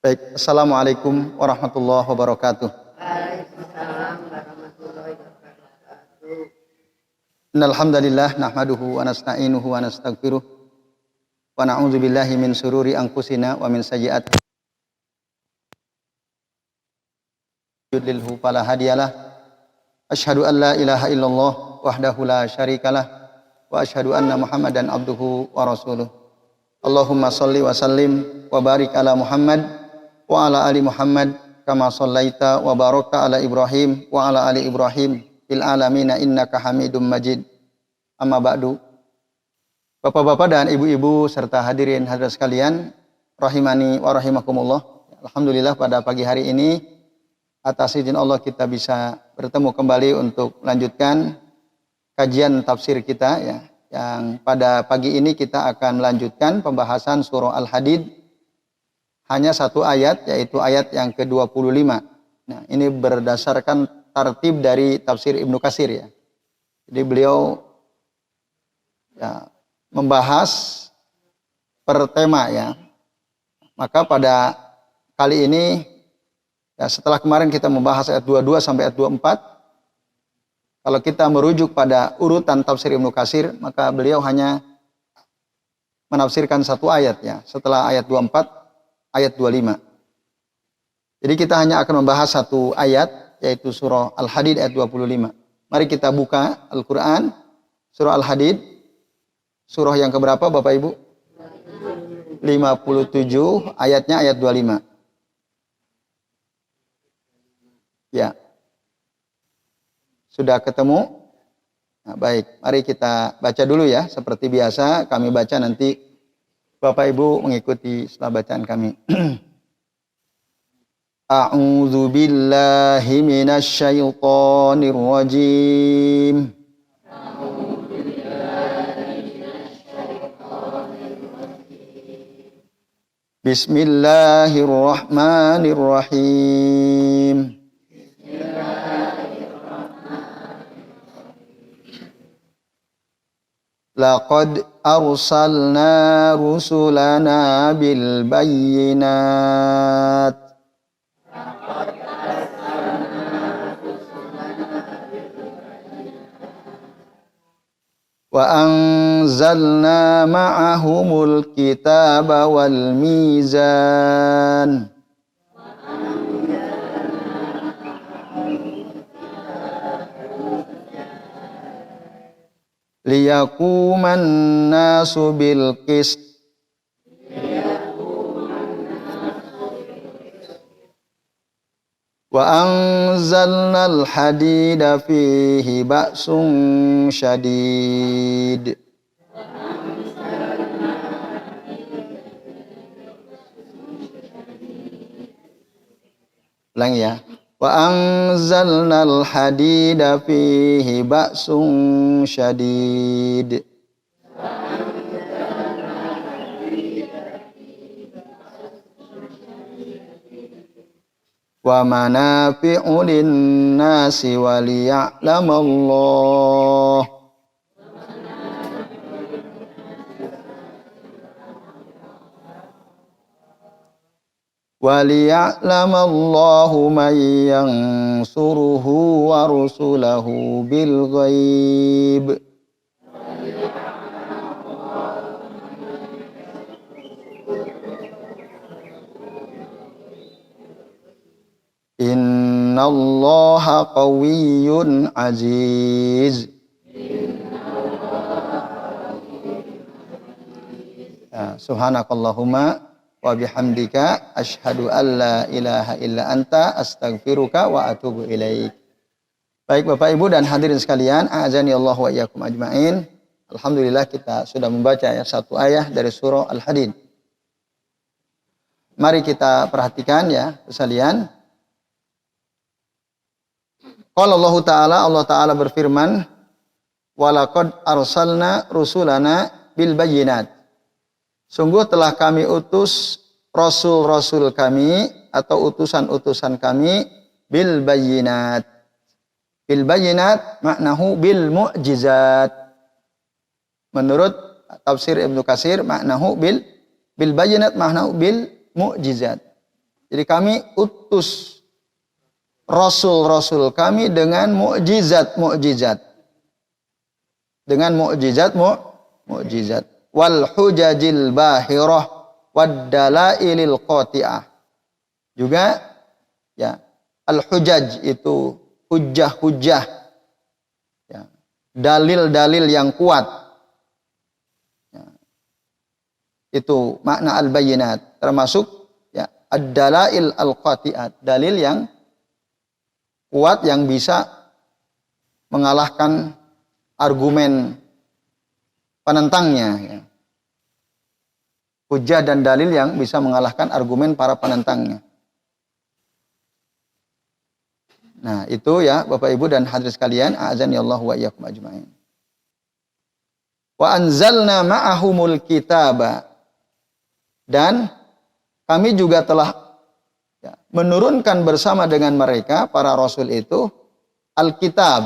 Baik, Assalamualaikum warahmatullahi wabarakatuh. Waalaikumsalam warahmatullahi wabarakatuh. Innal hamdalillah nahmaduhu wa nasta'inuhu wa nastaghfiruh wa na'udzu billahi min syururi anfusina wa min sayyiati yudlilhu fala hadiyalah. Asyhadu an la ilaha illallah wahdahu la syarikalah wa asyhadu anna Muhammadan abduhu wa rasuluh. Allahumma shalli wa sallim wa barik ala Muhammad wa ala ali Muhammad kama shallaita wa barakta ala Ibrahim wa ala ali Ibrahim fil alamin innaka Hamidum Majid. Amma ba'du. Bapak-bapak dan ibu-ibu serta hadirin hadirat sekalian, rahimani wa rahimakumullah. Alhamdulillah pada pagi hari ini atas izin Allah kita bisa bertemu kembali untuk melanjutkan kajian tafsir kita ya. Yang pada pagi ini kita akan melanjutkan pembahasan surah Al-Hadid. Hanya satu ayat, yaitu ayat yang ke-25. Nah, ini berdasarkan tartib dari tafsir Ibnu Katsir ya. Jadi beliau ya, membahas per tema ya. Maka pada kali ini ya, setelah kemarin kita membahas ayat 22 sampai ayat 24, kalau kita merujuk pada urutan tafsir Ibnu Katsir, maka beliau hanya menafsirkan satu ayat ya, setelah ayat 24, ayat 25. Jadi kita hanya akan membahas satu ayat, yaitu surah Al-Hadid ayat 25. Mari kita buka Al-Quran, surah Al-Hadid, surah yang keberapa Bapak Ibu? 57, ayatnya ayat 25. Ya. Sudah ketemu? Nah, baik, mari kita baca dulu ya. Seperti biasa kami baca, nanti Bapak Ibu mengikuti setelah bacaan kami. A'udzu billahi minasy syaithanir rajim. Bismillahirrahmanirrahim. Laqad arsalna rusulana bil bayyinat wa anzalna ma'ahumul kitaba wal mizan liyaquman nasu bil qist wa anzalnal hadida fihi ba'sun syadid ulang ya. Wa anzalnal hadida fihi ba'sun syadid wa manafi'u lin-nasi wa liya'lamallah waliya'lamallahu man yansuruhu wa rusulahu bil ghaib innallaha qawiyyun aziz. Subhanakallahumma wa bihamdika asyhadu an la ilaha illa anta astaghfiruka wa atubu ilaik. Baik Bapak Ibu dan hadirin sekalian, a'azani Allah wa iyyakum ajmain. Alhamdulillah kita sudah membaca ya satu ayat dari surah Al-Hadid. Mari kita perhatikan ya sekalian. Qala Allah Ta'ala berfirman, walaqad arsalna rusulana bil bayyinat. Sungguh telah kami utus rasul-rasul kami atau utusan-utusan kami bil bayyinat. Bil bayyinat maknahu bil mu'jizat. Menurut tafsir Ibnu Katsir maknahu bil bayyinat maknahu bil mu'jizat. Jadi kami utus rasul-rasul kami dengan mukjizat. Dengan mukjizat. Wal hujajil bahirah wad dalailil qati'ah. Juga ya, al-hujaj itu hujjah-hujjah. Ya, dalil-dalil yang kuat. Ya. Itu makna al-bayyinat, termasuk ya ad-dalail al-qati'at, dalil yang kuat yang bisa mengalahkan argumen penentangnya. Ya. Hujjah dan dalil yang bisa mengalahkan argumen para penentangnya. Nah, itu ya Bapak Ibu dan hadirin sekalian, a'azanillahu wa iyyakum ajmain. Wa anzalna ma'ahumul kitaba. Dan kami juga telah ya, menurunkan bersama dengan mereka para rasul itu Alkitab.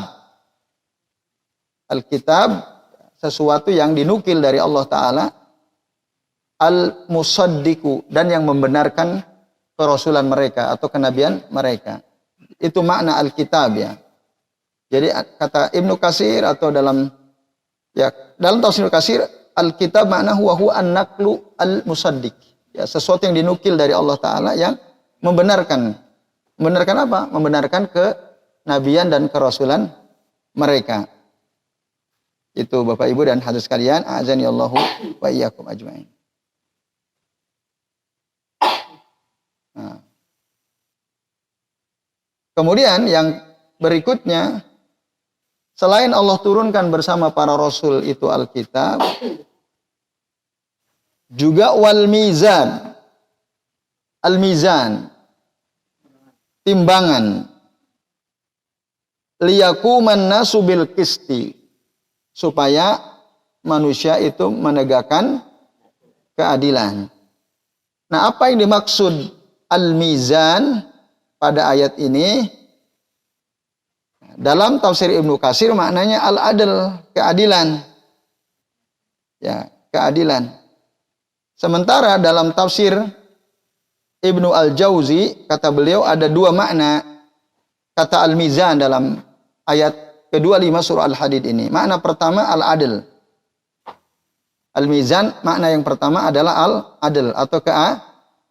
Alkitab sesuatu yang dinukil dari Allah Ta'ala, al-musaddiqu, dan yang membenarkan kerasulan mereka atau kenabian mereka. Itu makna Alkitab ya. Jadi kata Ibnu Katsir atau dalam tafsir Ibnu Katsir, Alkitab makna huwa an-naqlu al-musaddiq. Ya, sesuatu yang dinukil dari Allah Ta'ala yang membenarkan. Membenarkan apa? Membenarkan kenabian dan kerasulan mereka. Itu Bapak Ibu dan hadirin sekalian, a'azanillahu wa iyyakum ajmain. Nah. Kemudian yang berikutnya, selain Allah turunkan bersama para rasul itu Alkitab, juga wal mizan. Al-mizan, timbangan. Liyakuman nasu bil qisti, supaya manusia itu menegakkan keadilan. Nah, apa yang dimaksud al-mizan pada ayat ini? Dalam tafsir Ibnu Katsir maknanya al-adl, keadilan. Ya, keadilan. Sementara dalam tafsir Ibnu Al-Jauzi, kata beliau ada dua makna kata al-mizan dalam ayat ke-25 surah Al-Hadid ini. Makna pertama al-adl. Al-mizan makna yang pertama adalah al-adl atau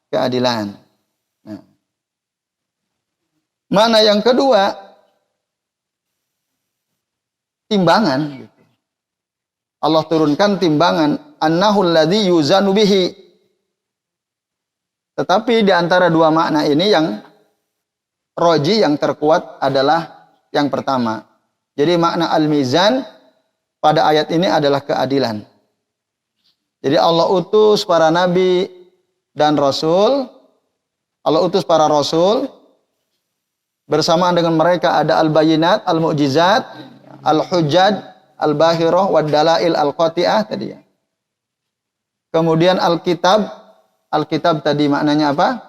keadilan. Nah. Makna yang kedua timbangan. Allah turunkan timbangan, annahul ladzi yuzanu bihi. Tetapi di antara dua makna ini yang roji, yang terkuat adalah yang pertama. Jadi makna al-mizan pada ayat ini adalah keadilan. Jadi Allah utus para nabi dan rasul. Allah utus para rasul. Bersamaan dengan mereka ada al-bayinat, al-mu'jizat, al-hujjaj, al-bahirah, wad-dalail al-qati'ah tadi ya. Kemudian al-kitab. Al-kitab tadi maknanya apa?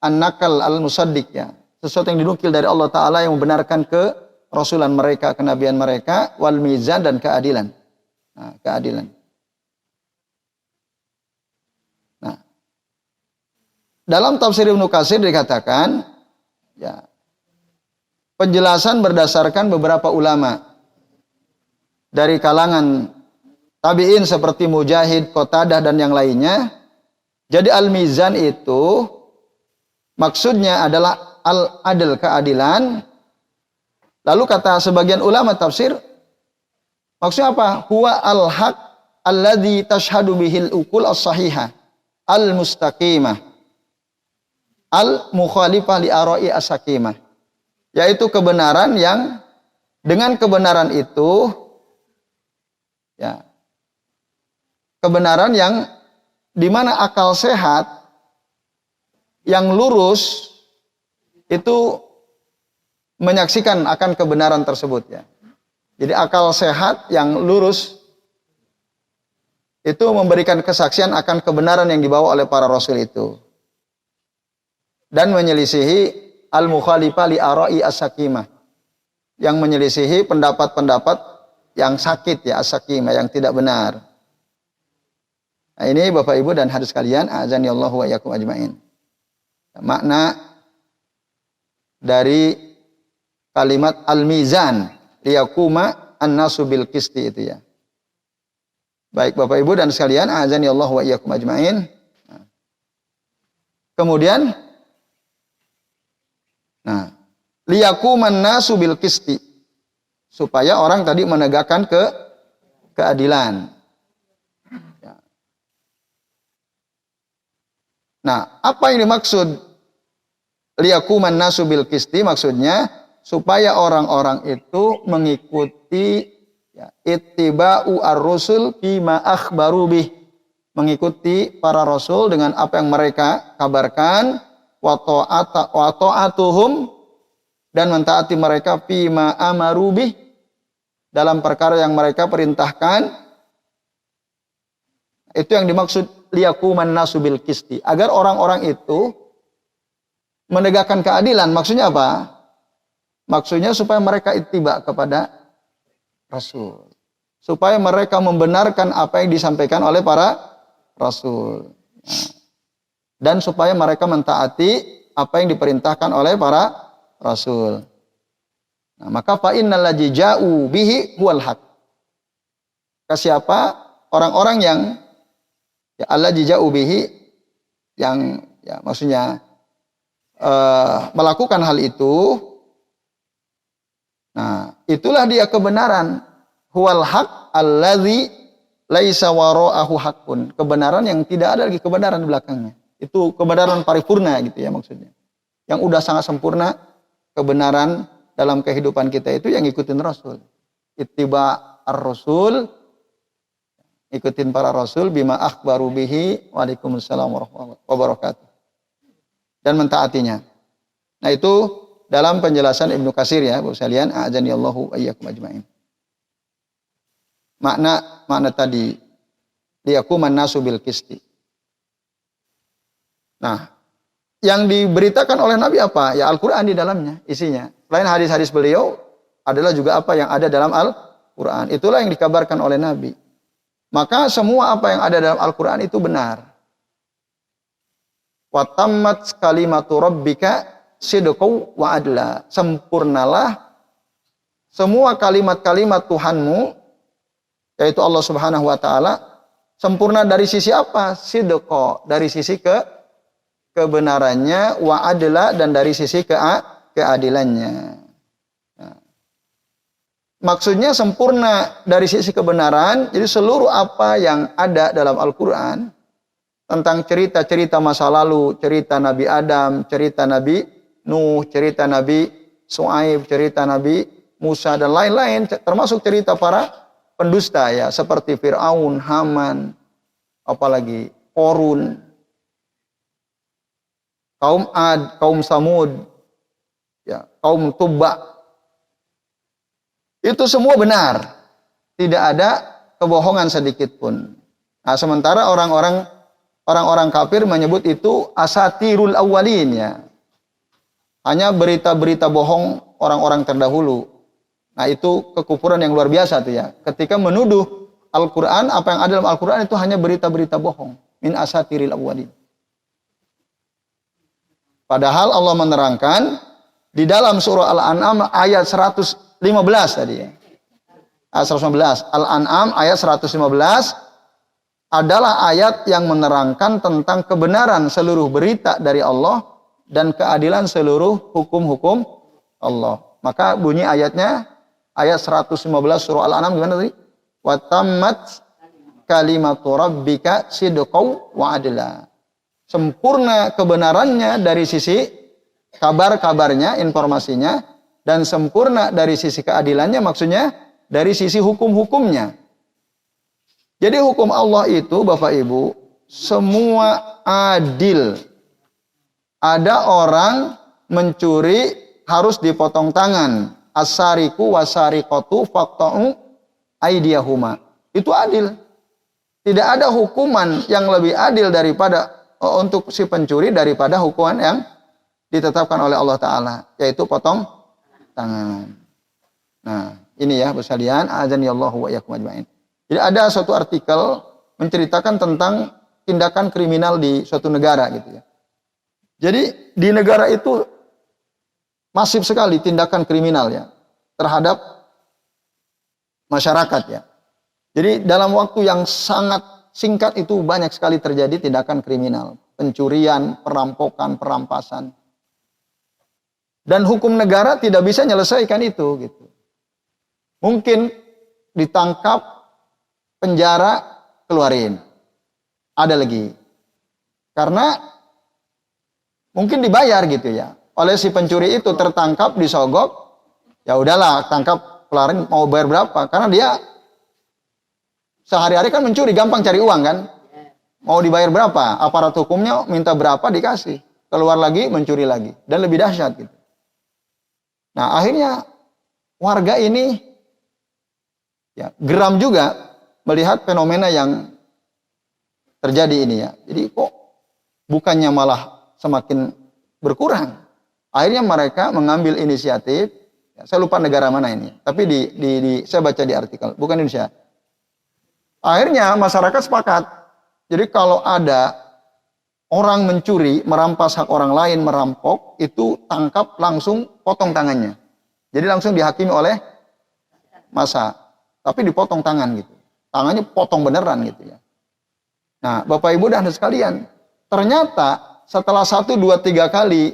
An-nakal al-musaddiq ya. Sesuatu yang dinukil dari Allah Ta'ala yang membenarkan kerasulan mereka, kenabian mereka, wal mizan dan keadilan. Nah, keadilan. Nah, dalam tafsir Ibnu Katsir dikatakan, ya, penjelasan berdasarkan beberapa ulama dari kalangan tabi'in seperti Mujahid, Qatadah dan yang lainnya. Jadi al-mizan itu maksudnya adalah al-adl, keadilan. Lalu kata sebagian ulama tafsir, maksudnya apa? Huwa al-haq alladzi tashhadu bihil uqul as-sahihah al-mustaqimah al-mukhalifah li ara'i as-sakimah. Yaitu kebenaran yang dengan kebenaran itu ya, kebenaran yang di mana akal sehat yang lurus itu menyaksikan akan kebenaran tersebut ya. Jadi akal sehat yang lurus itu memberikan kesaksian akan kebenaran yang dibawa oleh para rasul itu. Dan menyelisihi al-mukhalifah li ara'i as-sakimah. Yang menyelisihi pendapat-pendapat yang sakit ya, as-sakimah, yang tidak benar. Nah, ini Bapak Ibu dan hadirin sekalian, a'azanillahu wa iyyakum ajmain. makna dari kalimat al-mizan, liyaquma an-nasu bil qisti itu ya. Baik Bapak Ibu dan sekalian, azani Allah wa iyyakum ajmain. Kemudian liyaquman nasu bil qisti, supaya orang tadi menegakkan keadilan. Ya. Nah, apa yang dimaksud liyaquman nasu bil qisti? Maksudnya supaya orang-orang itu mengikuti ittiba'u ar-rusul bima akhbaru bih, mengikuti para rasul dengan apa yang mereka kabarkan, wa ta'atuhum, dan mentaati mereka bima amaru bih, dalam perkara yang mereka perintahkan. Itu yang dimaksud liyaquman nasu bil qisti, agar orang-orang itu menegakkan keadilan. Maksudnya apa? Maksudnya supaya mereka ittiba kepada Rasul, supaya mereka membenarkan apa yang disampaikan oleh para Rasul, dan supaya mereka mentaati apa yang diperintahkan oleh para Rasul. Nah, maka fa innal ladzi ja'u bihi huwal haq. Siapa orang-orang yang alladzi ja'u bihi, yang maksudnya melakukan hal itu. Nah, itulah dia kebenaran. Huwal haq alladzi laisa wara'ahu haqqun. Kebenaran yang tidak ada lagi kebenaran di belakangnya. Itu kebenaran paripurna gitu ya maksudnya. Yang udah sangat sempurna kebenaran dalam kehidupan kita itu yang ikutin Rasul. Ittiba ar-rasul, ikutin para rasul bima akhbaru bihi, waalaikumsalam warahmatullahi wabarakatuh, dan mentaatinya. Nah, itu dalam penjelasan Ibnu Katsir ya, Bapak sekalian, a'adzani Allahu iyyakum ajmain. Makna tadi liyaquman nasu bil qisti. Nah, yang diberitakan oleh Nabi apa? Ya Al-Qur'an di dalamnya, isinya. Selain hadis-hadis beliau adalah juga apa yang ada dalam Al-Qur'an. Itulah yang dikabarkan oleh Nabi. Maka semua apa yang ada dalam Al-Qur'an itu benar. Wa tammat kalimatu rabbika sidqau wa adla. Sempurnalah semua kalimat-kalimat Tuhanmu, yaitu Allah Subhanahu wa taala. Sempurna dari sisi apa? Sidqa, dari sisi kebenarannya, wa adla, dan dari sisi keadilannya. Nah, maksudnya sempurna dari sisi kebenaran. Jadi seluruh apa yang ada dalam Al-Qur'an tentang cerita-cerita masa lalu, cerita Nabi Adam, cerita Nabi Nuh, cerita Nabi Shu'aib, cerita Nabi Musa, dan lain-lain, termasuk cerita para pendusta ya, seperti Fir'aun, Haman, apalagi Qorun, kaum Ad, kaum Samud, ya, kaum Tubba. Itu semua benar. Tidak ada kebohongan sedikit pun. Nah, sementara orang-orang kafir menyebut itu asatirul awwalin ya. Hanya berita-berita bohong orang-orang terdahulu. Nah, itu kekufuran yang luar biasa tuh ya. Ketika menuduh Al-Qur'an, apa yang ada dalam Al-Qur'an itu hanya berita-berita bohong. Min asatiril awwalin. Padahal Allah menerangkan di dalam surah Al-An'am ayat 115 tadi ya. Ayat 115. Al-An'am ayat 115 adalah ayat yang menerangkan tentang kebenaran seluruh berita dari Allah dan keadilan seluruh hukum-hukum Allah. Maka bunyi ayatnya, ayat 115 surah Al-An'am gimana tadi? Wa tammat kalimatu rabbika sidqau wa adla. Sempurna kebenarannya dari sisi kabar-kabarnya, informasinya, dan sempurna dari sisi keadilannya, maksudnya dari sisi hukum-hukumnya. Jadi hukum Allah itu Bapak Ibu semua adil. Ada orang mencuri harus dipotong tangan. As-sariqu was-sariqatu faqta'u aydiyahuma. Itu adil. Tidak ada hukuman yang lebih adil daripada untuk si pencuri daripada hukuman yang ditetapkan oleh Allah Ta'ala, yaitu potong tangan. Nah, ini ya Bapak sekalian, azanillahu wa iyyakum ajmain. Jadi ada suatu artikel menceritakan tentang tindakan kriminal di suatu negara gitu ya. Jadi di negara itu masif sekali tindakan kriminal ya terhadap masyarakat ya. Jadi dalam waktu yang sangat singkat itu banyak sekali terjadi tindakan kriminal, pencurian, perampokan, perampasan. Dan hukum negara tidak bisa menyelesaikan itu gitu. Mungkin ditangkap, penjara, keluarin. Ada lagi. Karena mungkin dibayar gitu ya. Oleh si pencuri itu tertangkap, disogok, ya udahlah, tangkap, keluarin, mau bayar berapa? Karena dia sehari-hari kan mencuri, gampang cari uang kan? Mau dibayar berapa? Aparat hukumnya minta berapa dikasih. Keluar lagi, mencuri lagi. Dan lebih dahsyat gitu. Nah, akhirnya warga ini ya, geram juga melihat fenomena yang terjadi ini ya. Jadi kok bukannya malah semakin berkurang. Akhirnya mereka mengambil inisiatif, ya, saya lupa negara mana ini, tapi saya baca di artikel, bukan Indonesia. Akhirnya masyarakat sepakat. Jadi kalau ada orang mencuri, merampas hak orang lain, merampok, itu tangkap langsung potong tangannya. Jadi langsung dihakimi oleh massa. Tapi dipotong tangan gitu. Tangannya potong beneran gitu ya. Nah, Bapak Ibu dan sekalian, ternyata setelah 1, 2, 3 kali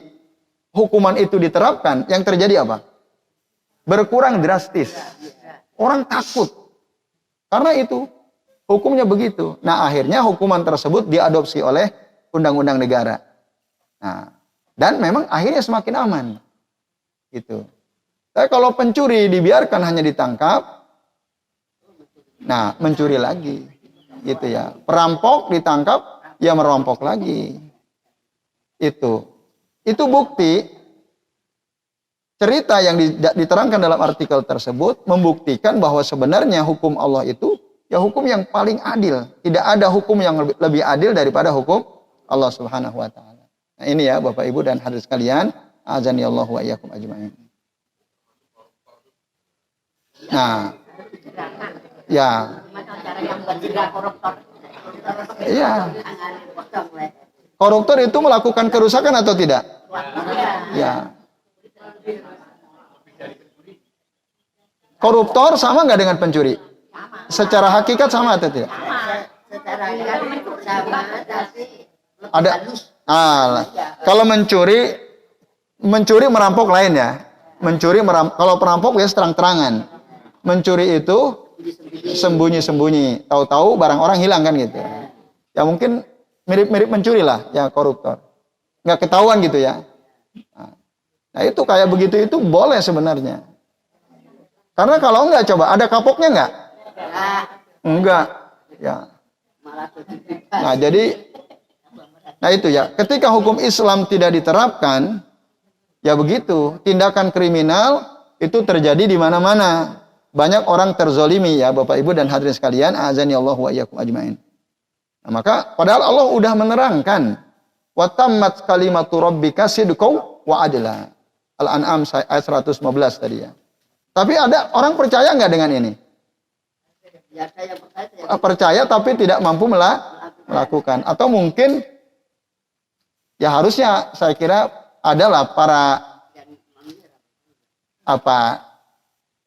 hukuman itu diterapkan, yang terjadi apa? Berkurang drastis. Orang takut. Karena itu, hukumnya begitu. Nah, akhirnya hukuman tersebut diadopsi oleh undang-undang negara. Nah, dan memang akhirnya semakin aman. Gitu. Tapi kalau pencuri dibiarkan hanya ditangkap, nah, mencuri lagi. Gitu ya. Perampok ditangkap, ya merampok lagi. Itu bukti cerita yang diterangkan dalam artikel tersebut membuktikan bahwa sebenarnya hukum Allah itu ya hukum yang paling adil. Tidak ada hukum yang lebih adil daripada hukum Allah Subhanahu wa taala. Nah, ini ya Bapak Ibu dan hadirin sekalian, azanillahu wa iyyakum ajmain. Nah, ya. Iya. Koruptor itu melakukan kerusakan atau tidak? Ya. Koruptor sama nggak dengan pencuri? Secara hakikat sama atau tidak? Secara sama, tapi ada. Kalau mencuri merampok lain ya. Kalau perampok ya terang-terangan. Mencuri itu sembunyi-sembunyi. Tahu-tahu barang orang hilang kan gitu. Ya mungkin mirip-mirip mencuri lah ya koruptor. Nggak ketahuan gitu ya. Nah itu kayak begitu itu boleh sebenarnya. Karena kalau enggak coba ada kapoknya enggak? Enggak. Ya. Nah jadi itu ya. Ketika hukum Islam tidak diterapkan, ya begitu. Tindakan kriminal itu terjadi di mana-mana. Banyak orang terzolimi ya Bapak Ibu dan hadirin sekalian. Azanillahu wa iyyakum ajmain. Nah, maka padahal Allah udah menerangkan. Wa tammat kalimatu rabbika sidqan wa adla. Al-An'am ayat 115 tadi ya. Tapi ada orang percaya nggak dengan ini? Percaya tapi tidak mampu melakukan. Atau mungkin ya harusnya saya kira adalah para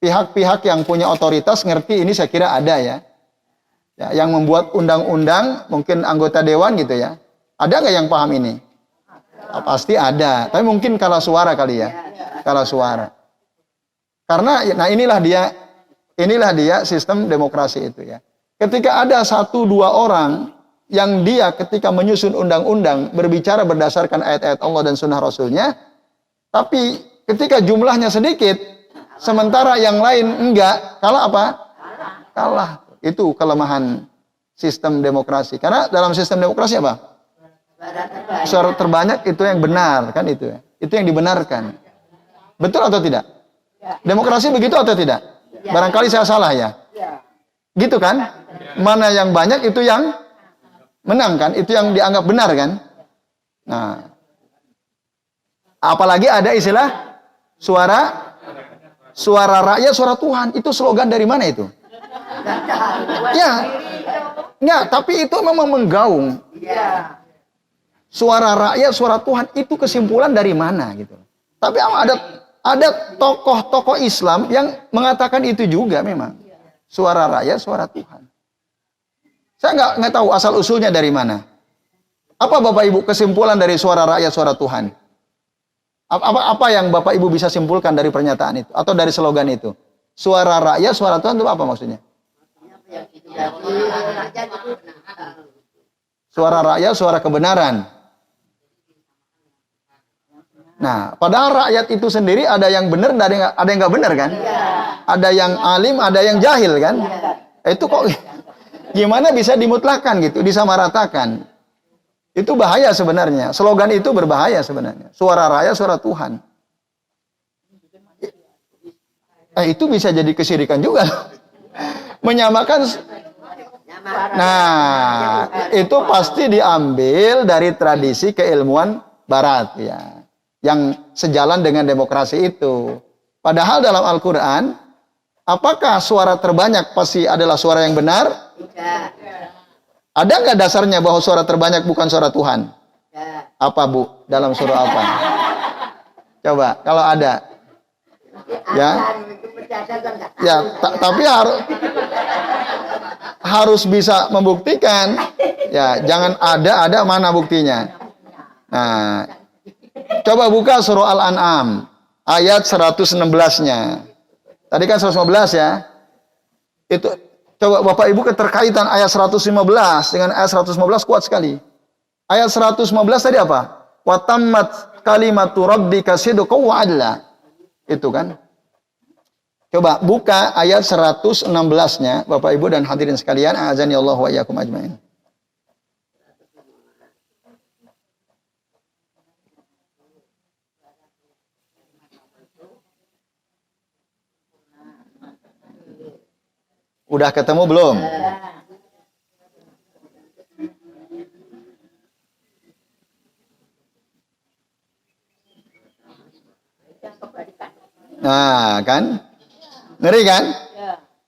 pihak-pihak yang punya otoritas ngerti ini, saya kira ada ya. Yang membuat undang-undang, mungkin anggota dewan gitu ya. Ada nggak yang paham ini? Pasti ada. Tapi mungkin kalah suara kali ya. Kalah suara. Karena nah inilah dia sistem demokrasi itu ya. Ketika ada 1-2 orang yang dia ketika menyusun undang-undang berbicara berdasarkan ayat-ayat Allah dan sunnah Rasulnya, tapi ketika jumlahnya sedikit, sementara yang lain enggak, kalah apa? Kalah. Itu kelemahan sistem demokrasi. Karena dalam sistem demokrasi apa? Suara terbanyak itu yang benar, kan itu ya. Itu yang dibenarkan. Betul atau tidak? Demokrasi begitu atau tidak? Barangkali saya salah ya. Gitu kan? Mana yang banyak itu yang menang kan? Itu yang dianggap benar kan? Nah, apalagi ada istilah suara rakyat, suara Tuhan. Itu slogan dari mana itu? Ya, enggak, tapi itu memang menggaung. Suara rakyat, suara Tuhan itu kesimpulan dari mana gitu. Tapi ada tokoh-tokoh Islam yang mengatakan itu juga memang. Suara rakyat, suara Tuhan. Saya nggak tahu asal usulnya dari mana. Apa Bapak Ibu kesimpulan dari suara rakyat, suara Tuhan? Apa yang Bapak Ibu bisa simpulkan dari pernyataan itu atau dari slogan itu? Suara rakyat, suara Tuhan itu apa maksudnya? Suara rakyat, suara kebenaran. Nah, padahal rakyat itu sendiri ada yang benar, ada yang nggak benar kan? Ada yang alim, ada yang jahil kan? Itu kok gimana bisa dimutlakan gitu, disamaratakan? Itu bahaya sebenarnya. Slogan itu berbahaya sebenarnya. Suara rakyat, suara Tuhan. Itu bisa jadi kesyirikan juga. Menyamakan. Nah, itu pasti diambil dari tradisi keilmuan Barat ya, yang sejalan dengan demokrasi itu. Padahal dalam Al-Quran, apakah suara terbanyak pasti adalah suara yang benar? Tidak. Ada nggak dasarnya bahwa suara terbanyak bukan suara Tuhan? Ya. Apa Bu? Dalam surah apa? Coba, kalau ada. Ya. Ya, tapi harus bisa membuktikan. Ya, jangan ada mana buktinya. Nah, coba buka surah Al-An'am ayat 116-nya. Tadi kan 115 ya. Itu coba Bapak Ibu keterkaitan ayat 115 dengan ayat 115 kuat sekali. Ayat 115 tadi apa? Wa tammat kalimatu rabbika sidqan wa adla. Itu kan. Coba buka ayat 116-nya Bapak Ibu dan hadirin sekalian, azani Allah wa iyyakum ajmain. Udah ketemu belum? Nah, kan? Ngeri kan?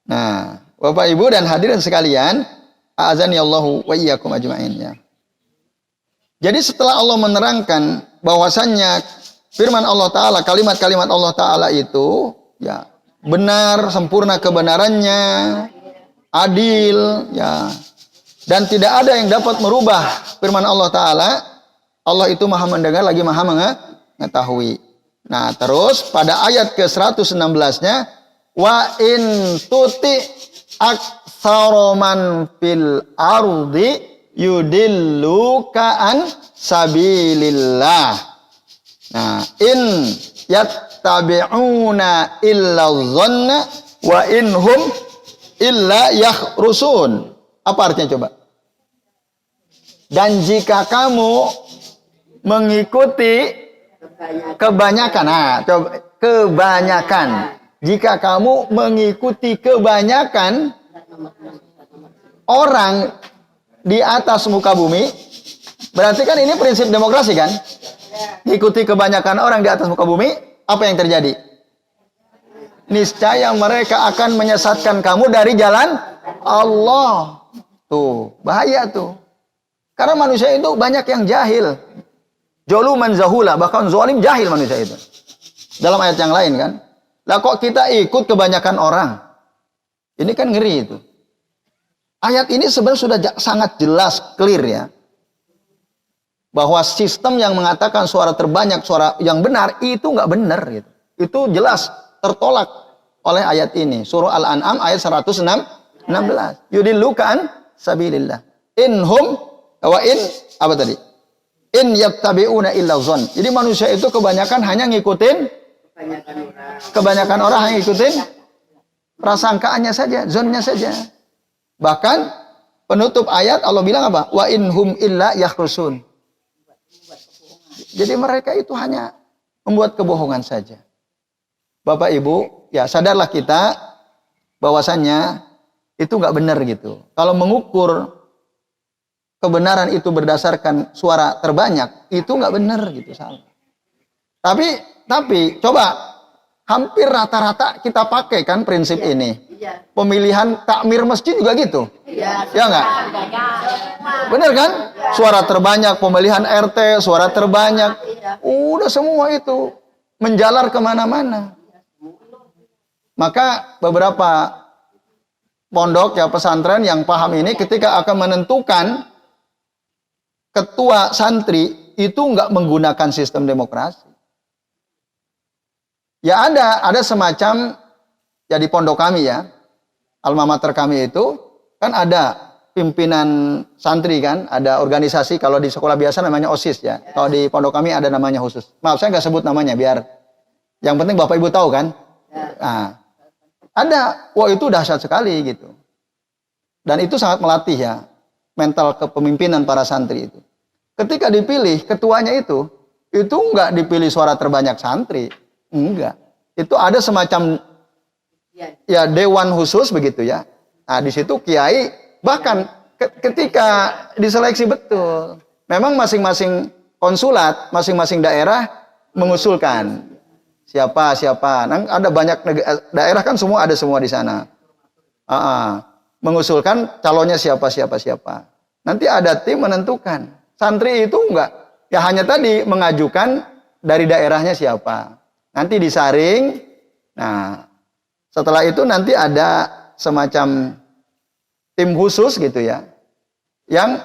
Nah, Bapak Ibu dan hadirin sekalian, a'azani Allahu wa iyyakum ajmain ya. Jadi setelah Allah menerangkan bahwasannya firman Allah Ta'ala, kalimat-kalimat Allah Ta'ala itu ya benar, sempurna kebenarannya, adil, ya, dan tidak ada yang dapat merubah firman Allah Ta'ala. Allah itu maha mendengar lagi maha mengetahui. Nah, terus pada ayat ke-116-nya, wa in tuti aktsaroman fil ardi yudilluka an sabilillah. Nah, in yattabi'una illa dhanna wa inhum illa yakhrusun. Apa artinya coba? Dan jika kamu mengikuti kebanyakan, nah, coba kebanyakan. Jika kamu mengikuti kebanyakan orang di atas muka bumi, berarti kan ini prinsip demokrasi kan? Ikuti kebanyakan orang di atas muka bumi, apa yang terjadi? Niscaya mereka akan menyesatkan kamu dari jalan Allah. Tuh, bahaya tuh. Karena manusia itu banyak yang jahil. Joluman zahula, bahkan zalim jahil manusia itu. Dalam ayat yang lain kan. Lah kok kita ikut kebanyakan orang? Ini kan ngeri itu. Ayat ini sebenarnya sudah sangat jelas, clear ya. Bahwa sistem yang mengatakan suara terbanyak, suara yang benar, itu nggak benar gitu. Itu jelas tertolak oleh ayat ini. Surah Al-An'am ayat 116. Yudilluka an sabilillah. Inhum wa in apa tadi? In yattabi'una illa dhann. Jadi manusia itu kebanyakan hanya ngikutin kebanyakan orang hanya ngikutin prasangkaannya saja, zonnya saja. Bahkan penutup ayat Allah bilang apa? Wa inhum illa yakhrusun. Jadi mereka itu hanya membuat kebohongan saja. Bapak Ibu, ya sadarlah kita bahwasannya itu nggak benar gitu. Kalau mengukur kebenaran itu berdasarkan suara terbanyak, itu nggak benar gitu, salah. Tapi coba hampir rata-rata kita pakai kan prinsip ini. Iya. Pemilihan takmir masjid juga gitu. Iya. Ya nggak? Bener kan? Suara terbanyak, pemilihan RT, suara terbanyak. Udah semua itu menjalar kemana-mana. Maka beberapa pondok ya pesantren yang paham ini ketika akan menentukan ketua santri itu nggak menggunakan sistem demokrasi. Ya ada semacam ya di pondok kami ya, alma mater kami itu kan ada pimpinan santri kan, ada organisasi. Kalau di sekolah biasa namanya OSIS ya. Kalau di pondok kami ada namanya khusus. Maaf saya nggak sebut namanya biar yang penting Bapak Ibu tahu kan. Nah, ada, wah itu dahsyat sekali gitu. Dan itu sangat melatih ya mental kepemimpinan para santri itu. Ketika dipilih ketuanya itu enggak dipilih suara terbanyak santri, enggak. Itu ada semacam ya dewan khusus begitu ya. Nah, di situ kiai bahkan ketika diseleksi betul. Memang masing-masing konsulat, masing-masing daerah mengusulkan siapa. Nah, ada banyak daerah kan semua ada semua di sana. Mengusulkan calonnya siapa. Nanti ada tim menentukan. Santri itu enggak, ya hanya tadi mengajukan dari daerahnya siapa. Nanti disaring. Nah, setelah itu nanti ada semacam tim khusus gitu ya, yang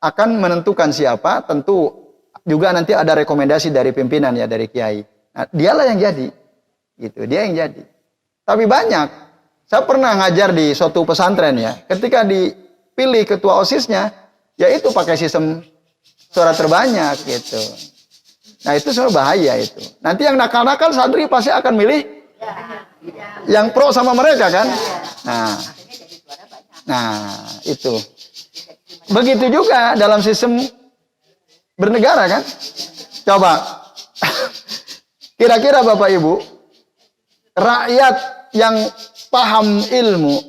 akan menentukan siapa. Tentu juga nanti ada rekomendasi dari pimpinan ya, dari kiai. Nah, dialah yang jadi, gitu. Dia yang jadi. Tapi banyak. Saya pernah ngajar di suatu pesantren ya. Ketika dipilih ketua OSISnya, ya itu pakai sistem suara terbanyak gitu. Nah itu semua bahaya itu. Nanti yang nakal-nakal santri pasti akan milih yang pro sama mereka kan. Nah itu. Begitu juga dalam sistem bernegara kan. Coba. Kira-kira Bapak Ibu, rakyat yang paham ilmu,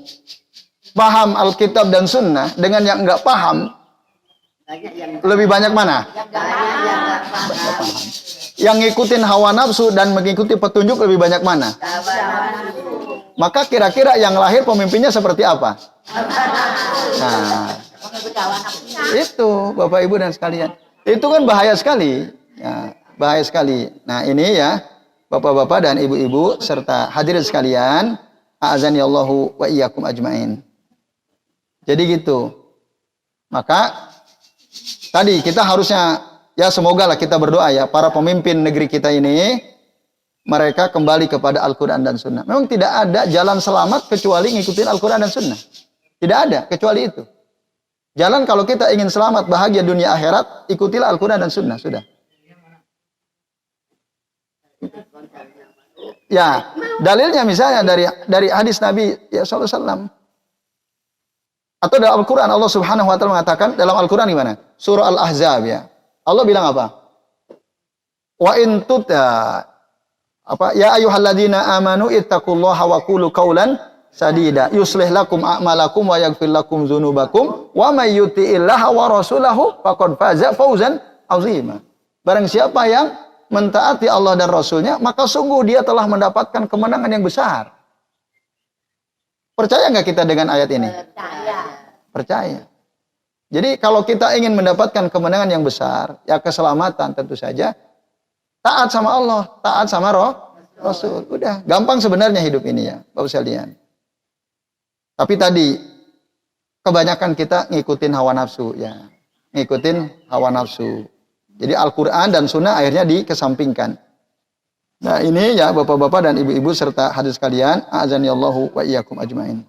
paham Alkitab dan Sunnah dengan yang enggak paham, lebih banyak mana? Yang ngikutin hawa nafsu dan mengikuti petunjuk lebih banyak mana? Maka kira-kira yang lahir pemimpinnya seperti apa? Nah, itu Bapak Ibu dan sekalian. Itu kan bahaya sekali. Ya, bahaya sekali. Nah ini ya Bapak-bapak dan ibu-ibu serta hadirin sekalian, a'azanillahu wa iyyakum ajmain. Jadi gitu. Maka tadi kita harusnya ya semoga lah kita berdoa ya para pemimpin negeri kita ini mereka kembali kepada Al-Quran dan Sunnah. Memang tidak ada jalan selamat kecuali ngikutin Al-Quran dan Sunnah. Tidak ada kecuali itu. Jalan kalau kita ingin selamat bahagia dunia akhirat, ikutilah Al-Quran dan Sunnah sudah. Ya, dalilnya misalnya dari hadis Nabi ya sallallahu alaihi wasallam. Atau dalam Al-Quran Allah Subhanahu wa taala mengatakan dalam Al-Quran gimana? Surah Al-Ahzab ya. Allah bilang apa? Wa in ya ayyuhalladzina amanu ittaqullaha wa qulu qawlan sadida yuslih lakum a'malakum wa yaghfir lakum dzunubakum wa may yuti'illaha wa rasulahu faqad faza fawzan 'azima. Barang siapa yang mentaati Allah dan Rasulnya, maka sungguh dia telah mendapatkan kemenangan yang besar. Percaya nggak kita dengan ayat ini? Percaya. Jadi kalau kita ingin mendapatkan kemenangan yang besar, ya keselamatan tentu saja, taat sama Allah, taat sama Rasul. Udah, gampang sebenarnya hidup ini ya, Bapak sekalian. Tapi tadi, kebanyakan kita ngikutin hawa nafsu ya. Ngikutin hawa nafsu. Jadi Al-Quran dan Sunnah akhirnya dikesampingkan. Nah ini ya Bapak-bapak dan Ibu-ibu serta hadis sekalian, a'azanillahu wa iyyakum ajmain.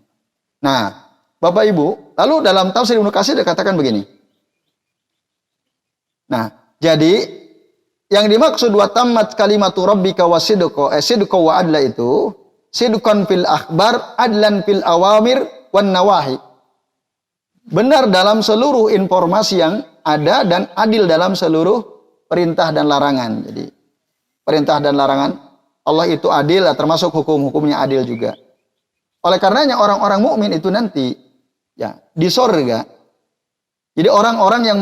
Nah, Bapak Ibu, lalu dalam tafsir Ibnu Katsir dikatakan begini. Nah, jadi yang dimaksud wa tammat kalimatu rabbika wasidqa wa adla itu sidqan fil akhbar adlan fil awamir wan nawahi. Benar dalam seluruh informasi yang ada dan adil dalam seluruh perintah dan larangan. Jadi perintah dan larangan Allah itu adil, termasuk hukum-hukumnya adil juga. Oleh karenanya orang-orang mukmin itu nanti ya di surga. Jadi orang-orang yang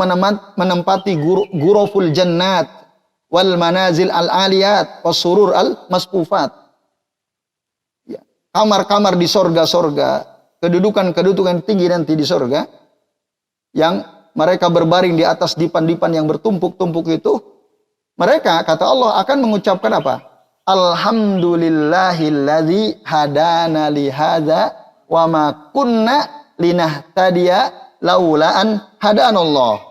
menempati ghuraful jannat wal manazil al aliyat was surur al masqufat. kamar-kamar di sorga-sorga, kedudukan-kedudukan tinggi nanti di sorga, yang mereka berbaring di atas dipan-dipan yang bertumpuk-tumpuk itu, mereka, kata Allah, akan mengucapkan apa? Alhamdulillahilladzi hadana lihadza wa ma kunna linahtadiya laula an hadanallah.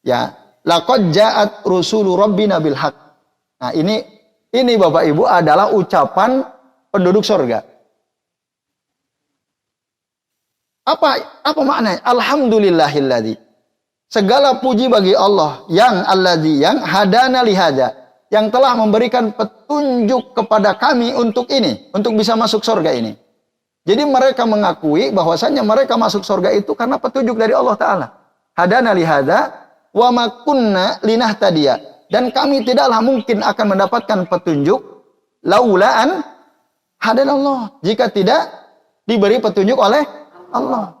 Ya, laqad ja'at rusulu rabbina bil haqq. Nah, ini Bapak Ibu adalah ucapan penduduk surga. Apa maknanya? Alhamdulillahilladzi. Segala puji bagi Allah yang hadana lihada, yang telah memberikan petunjuk kepada kami untuk ini, untuk bisa masuk surga ini. Jadi mereka mengakui bahwasanya mereka masuk surga itu karena petunjuk dari Allah Ta'ala. Hadana lihada wa ma kunna linahtadiya. Dan kami tidaklah mungkin akan mendapatkan petunjuk laulaan hadanallah, jika tidak diberi petunjuk oleh Allah.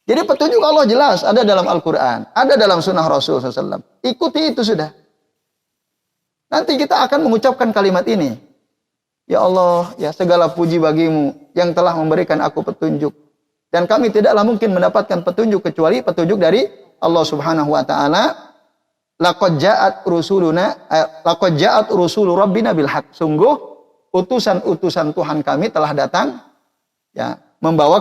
Jadi petunjuk Allah jelas ada dalam Al-Quran, ada dalam sunnah Rasul SAW. Ikuti itu sudah. Nanti kita akan mengucapkan kalimat ini. Ya Allah, ya segala puji bagimu yang telah memberikan aku petunjuk. Dan kami tidaklah mungkin mendapatkan petunjuk kecuali petunjuk dari Allah Subhanahu wa Ta'ala. Laqad ja'at rusulu rabbina bil haqq. Sungguh utusan-utusan Tuhan kami telah datang, ya, membawa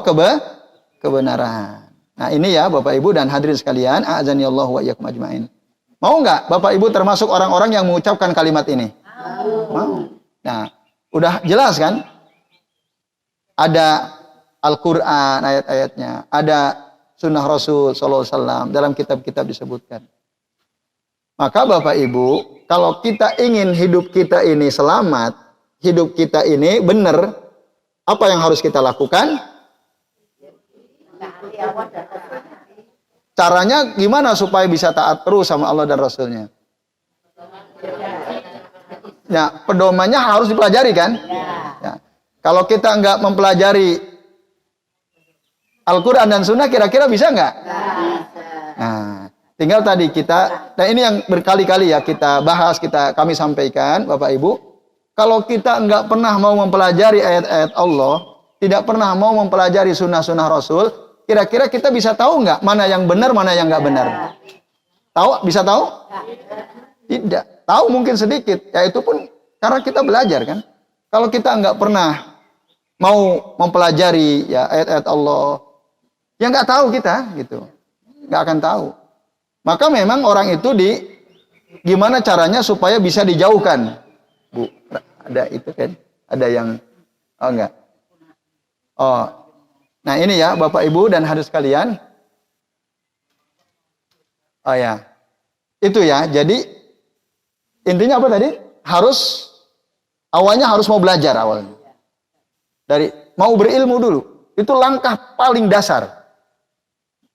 kebenaran. Nah, ini ya Bapak Ibu dan hadirin sekalian, a'azanillahu wa iyyakum ajmain. Mau enggak Bapak Ibu termasuk orang-orang yang mengucapkan kalimat ini? Mau. Nah, udah jelas kan? Ada Al-Qur'an ayat-ayatnya, ada sunnah Rasul sallallahu alaihi wasallam, dalam kitab-kitab disebutkan. Maka Bapak Ibu, kalau kita ingin hidup kita ini selamat, hidup kita ini benar, apa yang harus kita lakukan? Caranya gimana supaya bisa taat terus sama Allah dan Rasulnya? Ya, pedomannya harus dipelajari kan? Ya. Kalau kita nggak mempelajari Al-Quran dan Sunnah, kira-kira bisa nggak? Nah, tinggal tadi kita, dan ini yang berkali-kali ya kita bahas, kami sampaikan, Bapak Ibu, kalau kita nggak pernah mau mempelajari ayat-ayat Allah, tidak pernah mau mempelajari sunnah-sunnah Rasul, kira-kira kita bisa tahu nggak mana yang benar, mana yang nggak benar? Tahu? Bisa tahu? Tidak. Tahu mungkin sedikit. Ya itu pun karena kita belajar kan. Kalau kita nggak pernah mau mempelajari ya ayat-ayat Allah, ya nggak tahu kita gitu, nggak akan tahu. Maka memang orang itu gimana caranya supaya bisa dijauhkan? Bu, ada itu kan? Ada yang enggak? Oh. Nah ini ya Bapak Ibu dan hadirin sekalian. Oh ya. Itu ya. Jadi intinya apa tadi? Awalnya harus mau belajar awalnya. Dari mau berilmu dulu. Itu langkah paling dasar.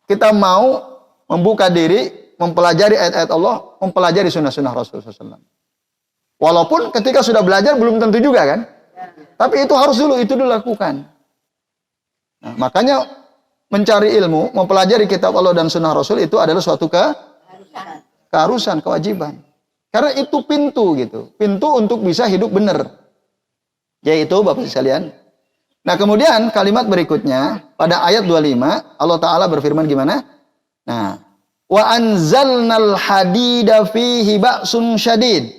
Kita mau membuka diri, mempelajari ayat-ayat Allah, mempelajari sunnah-sunnah Rasulullah SAW. Walaupun ketika sudah belajar belum tentu juga kan. Tapi itu harus dulu, itu dilakukan. Nah, makanya mencari ilmu, mempelajari kitab Allah dan sunnah Rasul itu adalah suatu keharusan, kewajiban. Karena itu pintu gitu. Pintu untuk bisa hidup benar. Yaitu Bapak sekalian. Nah kemudian kalimat berikutnya pada ayat 25 Allah Ta'ala berfirman gimana? Nah, wa anzalnal hadida fihi ba'sun syadid.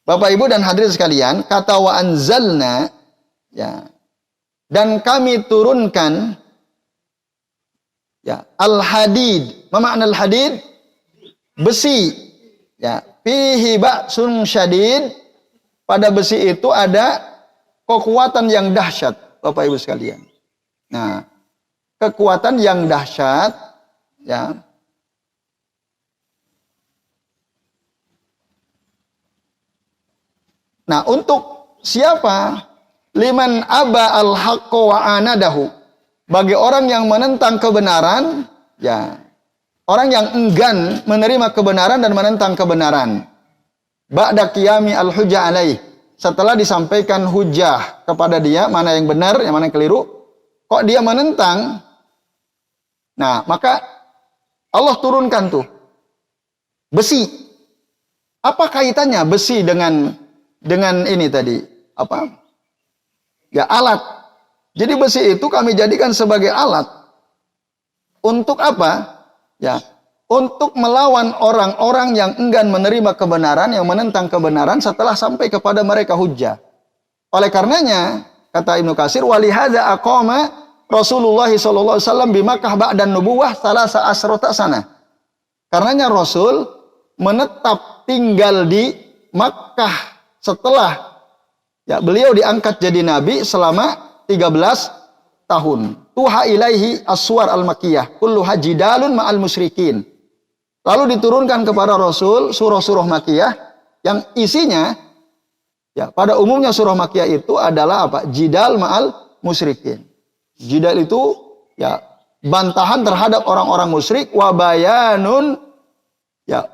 Bapak Ibu dan hadirin sekalian, kata wa anzalna, ya, dan kami turunkan ya al-hadid. Apa makna al-hadid? Besi. Ya, fihi ba'sun syadid. Pada besi itu ada kekuatan yang dahsyat, Bapak Ibu sekalian. Nah, kekuatan yang dahsyat ya. Nah, untuk siapa? Liman aba al-haqqo wa anadahu. Bagi orang yang menentang kebenaran, ya. Orang yang enggan menerima kebenaran dan menentang kebenaran. Ba'da qiyami al-hujjah alaih. Setelah disampaikan hujjah kepada dia, mana yang benar, yang mana yang keliru, kok dia menentang? Nah, maka Allah turunkan tuh besi. Apa kaitannya besi dengan ini tadi? Apa? Ya, alat. Jadi besi itu kami jadikan sebagai alat. Untuk apa? Ya, untuk melawan orang-orang yang enggan menerima kebenaran, yang menentang kebenaran setelah sampai kepada mereka hujjah. Oleh karenanya, kata Ibnu Katsir, walihadza aqama Rasulullah sallallahu alaihi wasallam bi Makkah ba'da nubuwah salasa asrota sana. Karenanya Rasul menetap tinggal di Makkah setelah beliau diangkat jadi nabi selama 13 tahun. Tuha ilaihi aswar al-makkiyah kulluha jidalun ma'al musyrikin. Lalu diturunkan kepada Rasul surah-surah makkiyah yang isinya pada umumnya surah makkiyah itu adalah apa? Jidal ma'al musyrikin. Jidal itu bantahan terhadap orang-orang musyrik, wa bayanun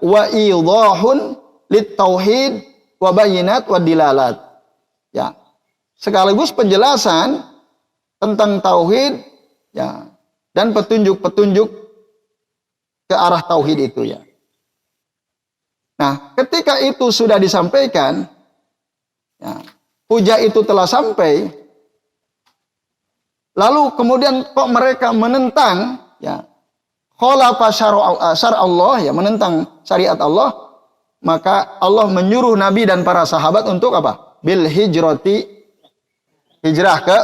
wa idahun lit tauhid wa bayinat wa dilalat. Sekaligus penjelasan tentang tauhid dan petunjuk-petunjuk ke arah tauhid itu ya. Nah, ketika itu sudah disampaikan, hujah itu telah sampai, lalu kemudian kok mereka menentang khalafa syar' Allah, menentang syariat Allah, maka Allah menyuruh Nabi dan para sahabat untuk apa? Bil hijrati, hijrah ke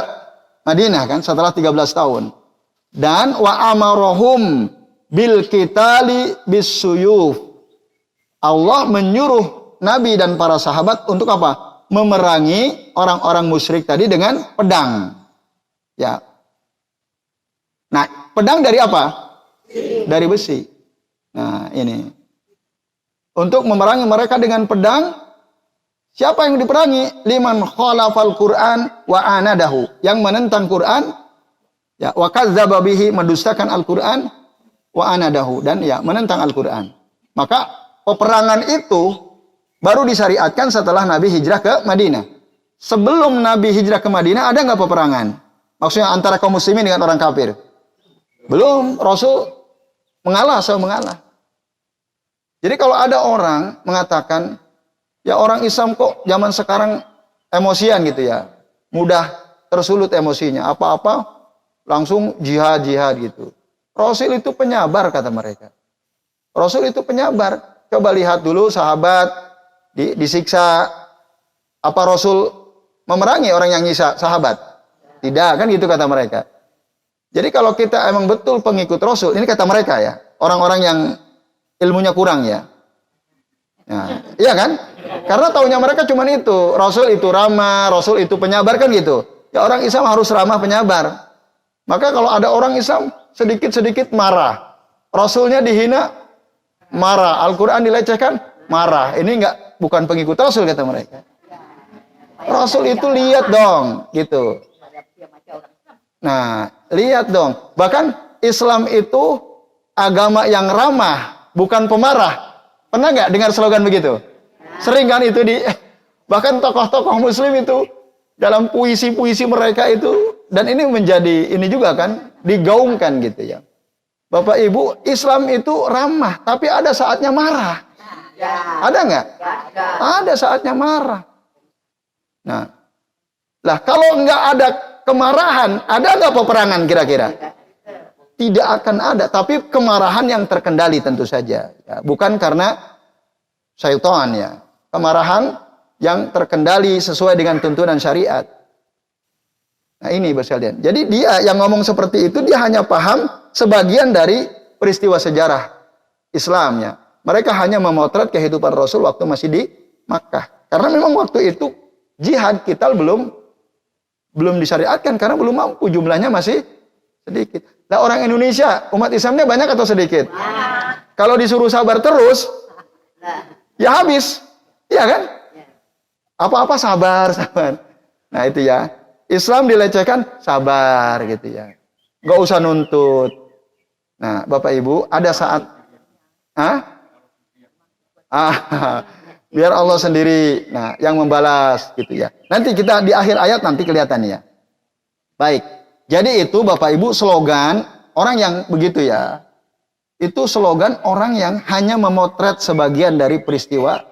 Madinah kan setelah 13 tahun. Dan wa amarahum bil qitali bis suyuf. Allah menyuruh Nabi dan para sahabat untuk apa? Memerangi orang-orang musyrik tadi dengan pedang. Ya. Nah, pedang dari apa? Dari besi. Nah, ini. Untuk memerangi mereka dengan pedang, siapa yang diperangi? Liman khalafal Qur'an wa anadahu. Yang menentang Quran, wa kadzdzaba bihi, mendustakan Al-Qur'an, wa anadahu, dan menentang Al-Qur'an. Maka peperangan itu baru disyariatkan setelah Nabi hijrah ke Madinah. Sebelum Nabi hijrah ke Madinah ada nggak peperangan? Maksudnya antara kaum muslimin dengan orang kafir? Belum. Rasul mengalah, selalu mengalah. Jadi kalau ada orang mengatakan, orang Islam kok zaman sekarang emosian gitu ya, mudah tersulut emosinya, apa-apa langsung jihad-jihad gitu. Rasul itu penyabar, kata mereka. Rasul itu penyabar. Coba lihat dulu sahabat disiksa. Apa Rasul memerangi orang yang nyiksa sahabat? Tidak, kan gitu kata mereka. Jadi kalau kita emang betul pengikut Rasul, ini kata mereka ya, orang-orang yang ilmunya kurang ya. Nah, iya kan? Karena taunya mereka cuma itu. Rasul itu ramah, Rasul itu penyabar, kan gitu. Ya, orang Islam harus ramah penyabar. Maka kalau ada orang Islam sedikit-sedikit marah, Rasulnya dihina, marah, Al-Quran dilecehkan, marah. Ini bukan pengikut Rasul, kata mereka. Rasul itu lihat dong, gitu. Nah, lihat dong. Bahkan Islam itu agama yang ramah, bukan pemarah. Pernah nggak dengar slogan begitu? Sering kan itu bahkan tokoh-tokoh Muslim itu dalam puisi-puisi mereka itu, dan ini menjadi ini juga kan digaungkan gitu ya. Bapak Ibu, Islam itu ramah, tapi ada saatnya marah. Ada nggak? Ada saatnya marah. Nah, lah kalau nggak ada kemarahan, ada nggak peperangan kira-kira? Tidak akan ada, tapi kemarahan yang terkendali tentu saja. Ya, bukan karena syaitan ya. Kemarahan yang terkendali sesuai dengan tuntunan syariat. Nah ini sekalian. Jadi dia yang ngomong seperti itu, dia hanya paham sebagian dari peristiwa sejarah Islamnya. Mereka hanya memotret kehidupan Rasul waktu masih di Makkah. Karena memang waktu itu jihad kita belum disyariatkan karena belum mampu, jumlahnya masih sedikit. Nah, orang Indonesia, umat Islamnya banyak atau sedikit? Kalau disuruh sabar terus, ya habis. Iya kan? Apa-apa sabar. Nah, itu ya. Islam dilecehkan, sabar gitu ya. Nggak usah nuntut. Nah, Bapak Ibu, ada saat biar Allah sendiri yang membalas gitu ya. Nanti kita di akhir ayat nanti kelihatan ya. Baik. Jadi itu Bapak Ibu slogan orang yang begitu ya. Itu slogan orang yang hanya memotret sebagian dari peristiwa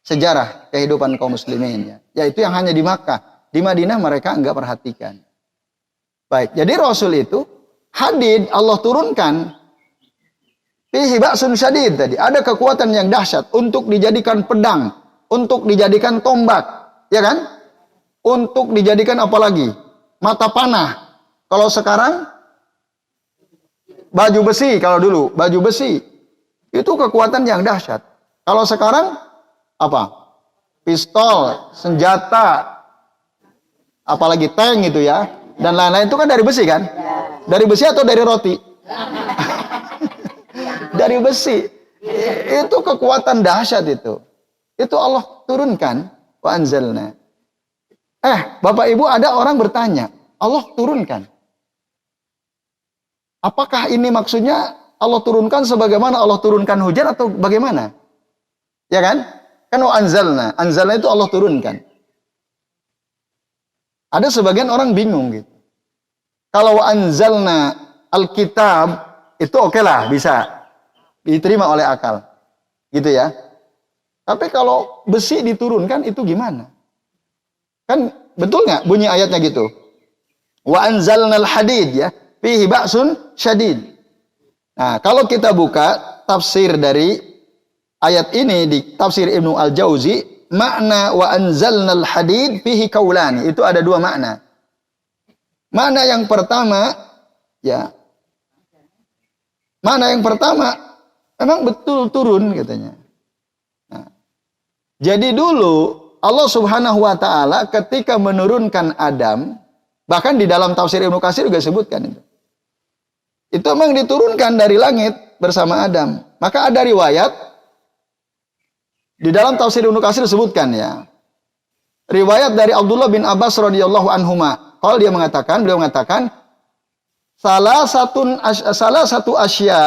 sejarah kehidupan kaum muslimin ya. Yaitu yang hanya di Makkah. Di Madinah mereka enggak perhatikan. Baik, jadi Rasul itu hadid Allah turunkan. Fihi ba'sun syadid tadi. Ada kekuatan yang dahsyat untuk dijadikan pedang, untuk dijadikan tombak, ya kan? Untuk dijadikan apa lagi? Mata panah. Kalau sekarang baju besi, kalau dulu baju besi. Itu kekuatan yang dahsyat. Kalau sekarang apa? Pistol, senjata, apalagi tank gitu ya, dan lain-lain itu kan dari besi kan? Dari besi atau dari roti? Dari besi. Itu kekuatan dahsyat itu. Itu Allah turunkan wa anzalna. Bapak Ibu, ada orang bertanya, Allah turunkan. Apakah ini maksudnya Allah turunkan sebagaimana Allah turunkan hujan atau bagaimana? Ya kan? Kan wa anzalna. Anzalna itu Allah turunkan. Ada sebagian orang bingung gitu. Kalau anzalna Alkitab itu oke lah, bisa diterima oleh akal. Gitu ya. Tapi kalau besi diturunkan itu gimana? Kan betul nggak bunyi ayatnya gitu? Wa anzalnal hadid ya, fihi ba'sun syadid. Nah, kalau kita buka tafsir dari ayat ini di tafsir Ibnu Al-Jauzi, makna wa anzalnal hadid fihi kaulani, itu ada dua makna. Makna yang pertama, ya. Makna yang pertama, memang betul turun katanya. Nah, jadi dulu Allah Subhanahu wa taala ketika menurunkan Adam, bahkan di dalam tafsir Ibnu Katsir juga sebutkan itu. Itu memang diturunkan dari langit bersama Adam. Maka ada riwayat di dalam tafsir Ibnu Katsir disebutkan ya. Riwayat dari Abdullah bin Abbas radhiyallahu anhuma. Kalau beliau mengatakan salah satu asya,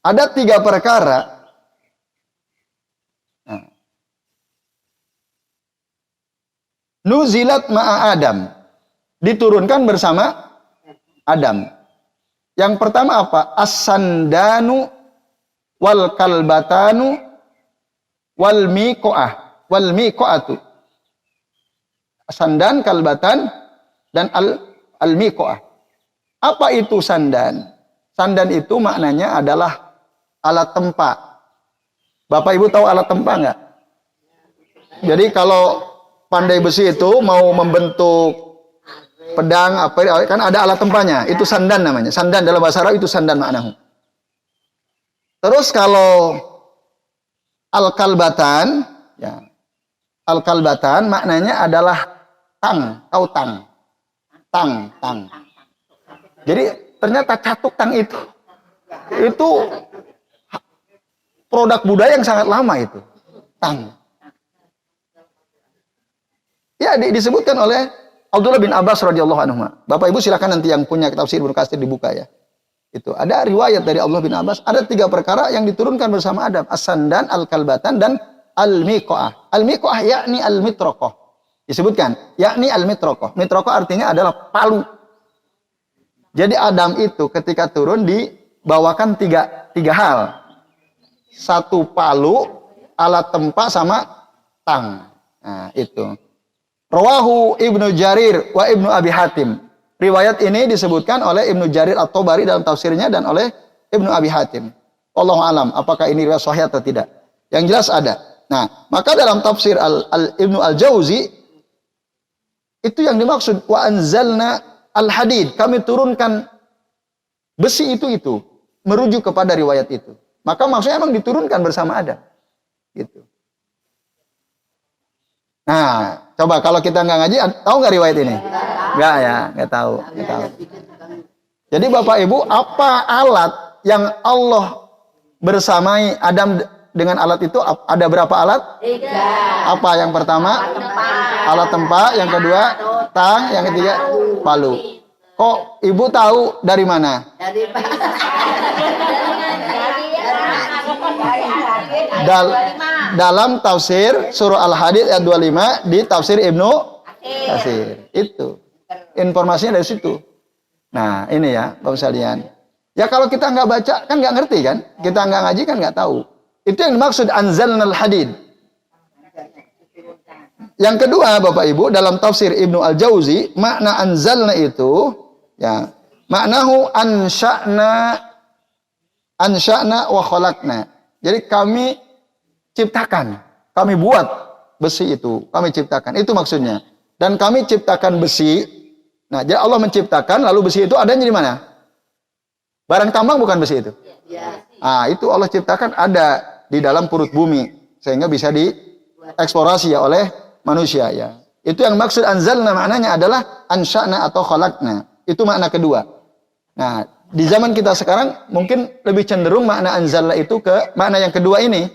ada 3 perkara. Nuzilat ma'a Adam, diturunkan bersama Adam. Yang pertama apa? As-sandanu wal kalbatanu wal miqa'atu. Sandan, kalbatan, dan al-miqa'ah. Apa itu sandan? Sandan itu maknanya adalah alat tempa. Bapak Ibu tahu alat tempa nggak? Jadi kalau pandai besi itu mau membentuk pedang apa kan ada alat tempanya, itu sandan namanya. Sandan dalam bahasa Arab itu sandan maknahu. Terus kalau al-kalbatan, ya. Al-kalbatan maknanya adalah tang, tahu tang. Tang. Jadi ternyata catuk tang itu produk budaya yang sangat lama itu. Tang. Ya, disebutkan oleh Abdullah bin Abbas radhiyallahu anhu. Bapak Ibu silakan nanti yang punya tafsir Ibnu Katsir dibuka ya. Itu ada riwayat dari Abdullah bin Abbas, ada 3 perkara yang diturunkan bersama Adam, as-sandan, al-kalbatan, dan al-miqa'ah. Al-miqa'ah yakni al-mitraqah. Disebutkan, yakni al-mitraqah. Mitraqah artinya adalah palu. Jadi Adam itu ketika turun dibawakan tiga hal. 1 palu, alat tempa, sama tang. Nah, itu. Rawahu Ibnu Jarir wa Ibnu Abi Hatim. Riwayat ini disebutkan oleh Ibnu Jarir At-Tabari dalam tafsirnya dan oleh Ibnu Abi Hatim. Wallahu alam, apakah ini riwayat sahih atau tidak? Yang jelas ada. Nah, maka dalam tafsir Ibnu Al-Jauzi itu yang dimaksud wa anzalna al-hadid, kami turunkan besi itu merujuk kepada riwayat itu. Maka maksudnya emang diturunkan bersama Adam. Gitu. Nah, coba kalau kita nggak ngaji, tahu nggak riwayat ini? Nggak ya, nggak tahu. Jadi Bapak Ibu, apa alat yang Allah bersamai Adam dengan alat itu? Ada berapa alat? 3. Apa yang pertama? Alat tempa. Yang kedua, tang. Yang ketiga, palu. Kok Ibu tahu dari mana? Dari Dalam tafsir surah Al-Hadid ayat 25 di tafsir Ibnu Katsir. Itu. Informasinya dari situ. Nah, ini ya, Bapak sekalian. Ya kalau kita nggak baca kan nggak ngerti kan? Kita nggak ngaji kan nggak tahu. Itu yang dimaksud anzalnal hadid. Yang kedua, Bapak Ibu, dalam tafsir Ibnu Al-Jauzi, makna anzalna itu ya, maknahu ansya'na wa khalaqna. Jadi kami ciptakan, kami buat besi itu, kami ciptakan. Itu maksudnya. Dan kami ciptakan besi. Nah, jadi Allah menciptakan, lalu besi itu adanya di mana? Barang tambang bukan besi itu. Ah, itu Allah ciptakan ada di dalam perut bumi sehingga bisa dieksplorasi ya oleh manusia ya. Itu yang maksud anzalna, maknanya adalah ansya'na atau khalaqna. Itu makna kedua. Nah, di zaman kita sekarang mungkin lebih cenderung makna anzalna itu ke makna yang kedua ini,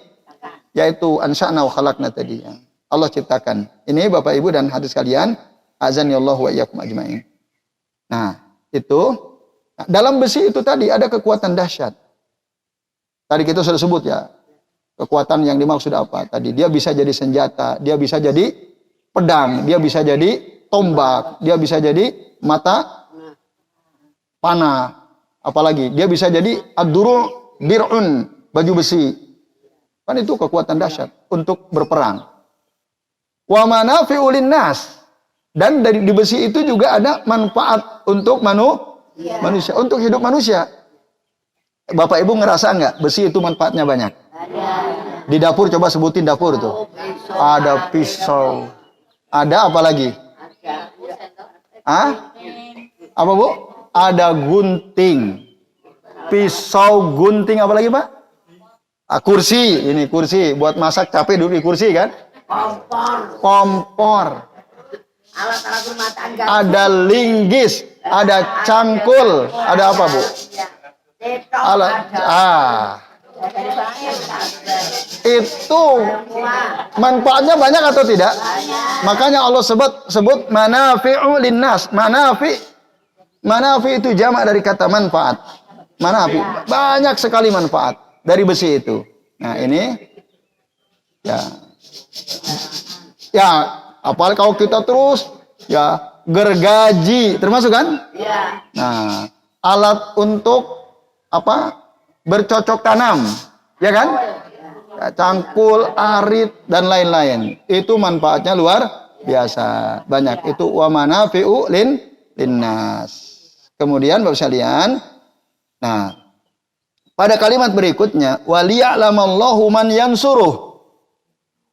yaitu ansya'na wa khalaqna tadi ya. Allah ciptakan. Ini Bapak Ibu dan hadirin sekalian, azanillahu wa iyyakum ajmain. Nah, itu dalam besi itu tadi ada kekuatan dahsyat. Tadi kita sudah sebut ya. Kekuatan yang dimaksud apa? Tadi dia bisa jadi senjata, dia bisa jadi pedang, dia bisa jadi tombak, dia bisa jadi mata panah, apalagi dia bisa jadi ad-duru dir'un, baju besi. Kan itu kekuatan dahsyat untuk berperang. Wa manafi'u linnas, dan dari di besi itu juga ada manfaat untuk manusia, untuk hidup manusia. Bapak Ibu ngerasa nggak besi itu manfaatnya banyak? Di dapur coba sebutin dapur tuh. Ada pisau. Ada apa lagi? Ah? Apa Bu? Ada gunting. Pisau, gunting, apa lagi Pak? Ah, kursi. Ini kursi. Buat masak capek duduk di kursi kan? Kompor. Alat-alat rumah tangga. Ada linggis. Ada cangkul. Ada apa Bu? Alat. Itu manfaatnya banyak atau tidak? Makanya Allah sebut manafi'u linnas. Manafi itu jamak dari kata manfaat. Manafi, banyak sekali manfaat dari besi itu. Nah, ini ya apalagi kalau kita terus ya gergaji termasuk kan? Nah, alat untuk apa? Bercocok tanam, ya kan? Ya, cangkul, arit dan lain-lain. Itu manfaatnya luar biasa, banyak. Itu wa manafi'u linnas. Kemudian Bapak sekalian, nah, pada kalimat berikutnya, waliya'lamallahu man yansuruh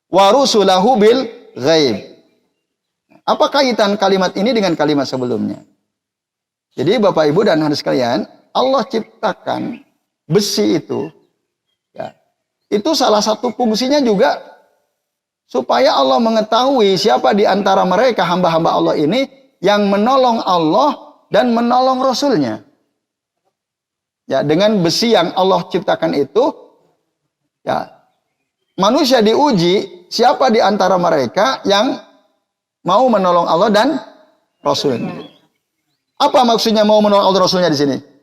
wa rusulahu bil ghaib. Apa kaitan kalimat ini dengan kalimat sebelumnya? Jadi Bapak Ibu dan hadirin sekalian, Allah ciptakan besi itu, ya, itu salah satu fungsinya juga supaya Allah mengetahui siapa di antara mereka hamba-hamba Allah ini yang menolong Allah dan menolong Rasulnya. Ya, dengan besi yang Allah ciptakan itu, ya, manusia diuji siapa di antara mereka yang mau menolong Allah dan Rasulnya. Apa maksudnya mau menolong Allah Rasulnya di sini?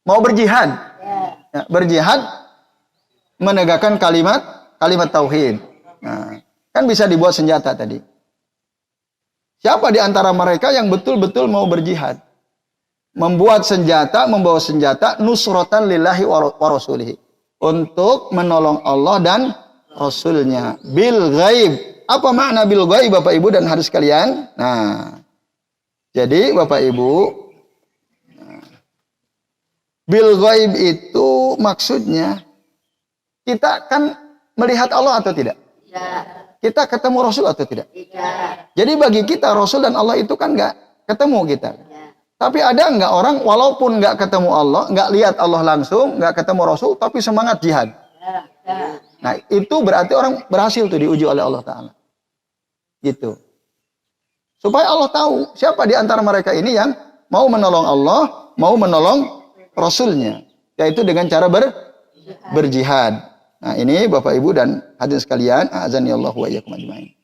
Mau berjihad, ya, berjihad menegakkan kalimat tauhid. Nah, kan bisa dibuat senjata tadi. Siapa di antara mereka yang betul-betul mau berjihad, membuat senjata, membawa senjata nusratan lillahi wa rasulihi, untuk menolong Allah dan Rasulnya bil ghaib. Apa makna bil ghaib Bapak Ibu dan hadirin sekalian? Nah, jadi Bapak Ibu, bil ghaib itu maksudnya kita kan melihat Allah atau tidak? Tidak. Kita ketemu Rasul atau tidak? Tidak. Jadi bagi kita Rasul dan Allah itu kan nggak ketemu kita. Tidak. Tapi ada nggak orang walaupun nggak ketemu Allah, nggak lihat Allah langsung, nggak ketemu Rasul, tapi semangat jihad? Tidak. Nah, itu berarti orang berhasil tuh diuji oleh Allah Ta'ala. Gitu. Supaya Allah tahu siapa di antara mereka ini yang mau menolong Allah, mau menolong Rasulnya, yaitu dengan cara berjihad. Nah, ini Bapak Ibu dan hadirin sekalian, azanillahu wa iyyakum ajmain.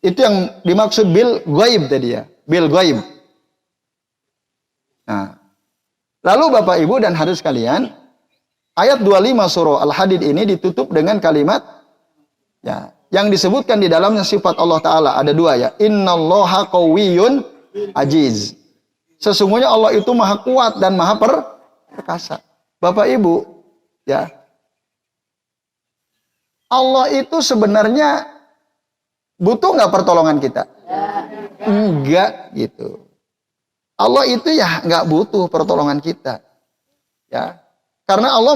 Itu yang dimaksud bil ghaib tadi ya, bil ghaib. Nah, lalu Bapak Ibu dan hadirin sekalian, ayat 25 surah Al-Hadid ini ditutup dengan kalimat ya, yang disebutkan di dalamnya sifat Allah Ta'ala. Ada dua ya, innallaha qawiyyun ajiz. Sesungguhnya Allah itu maha kuat dan maha perkasa. Bapak Ibu, ya, Allah itu sebenarnya Butuh nggak pertolongan kita? Enggak gitu. Allah itu ya nggak butuh pertolongan kita. Ya. Karena Allah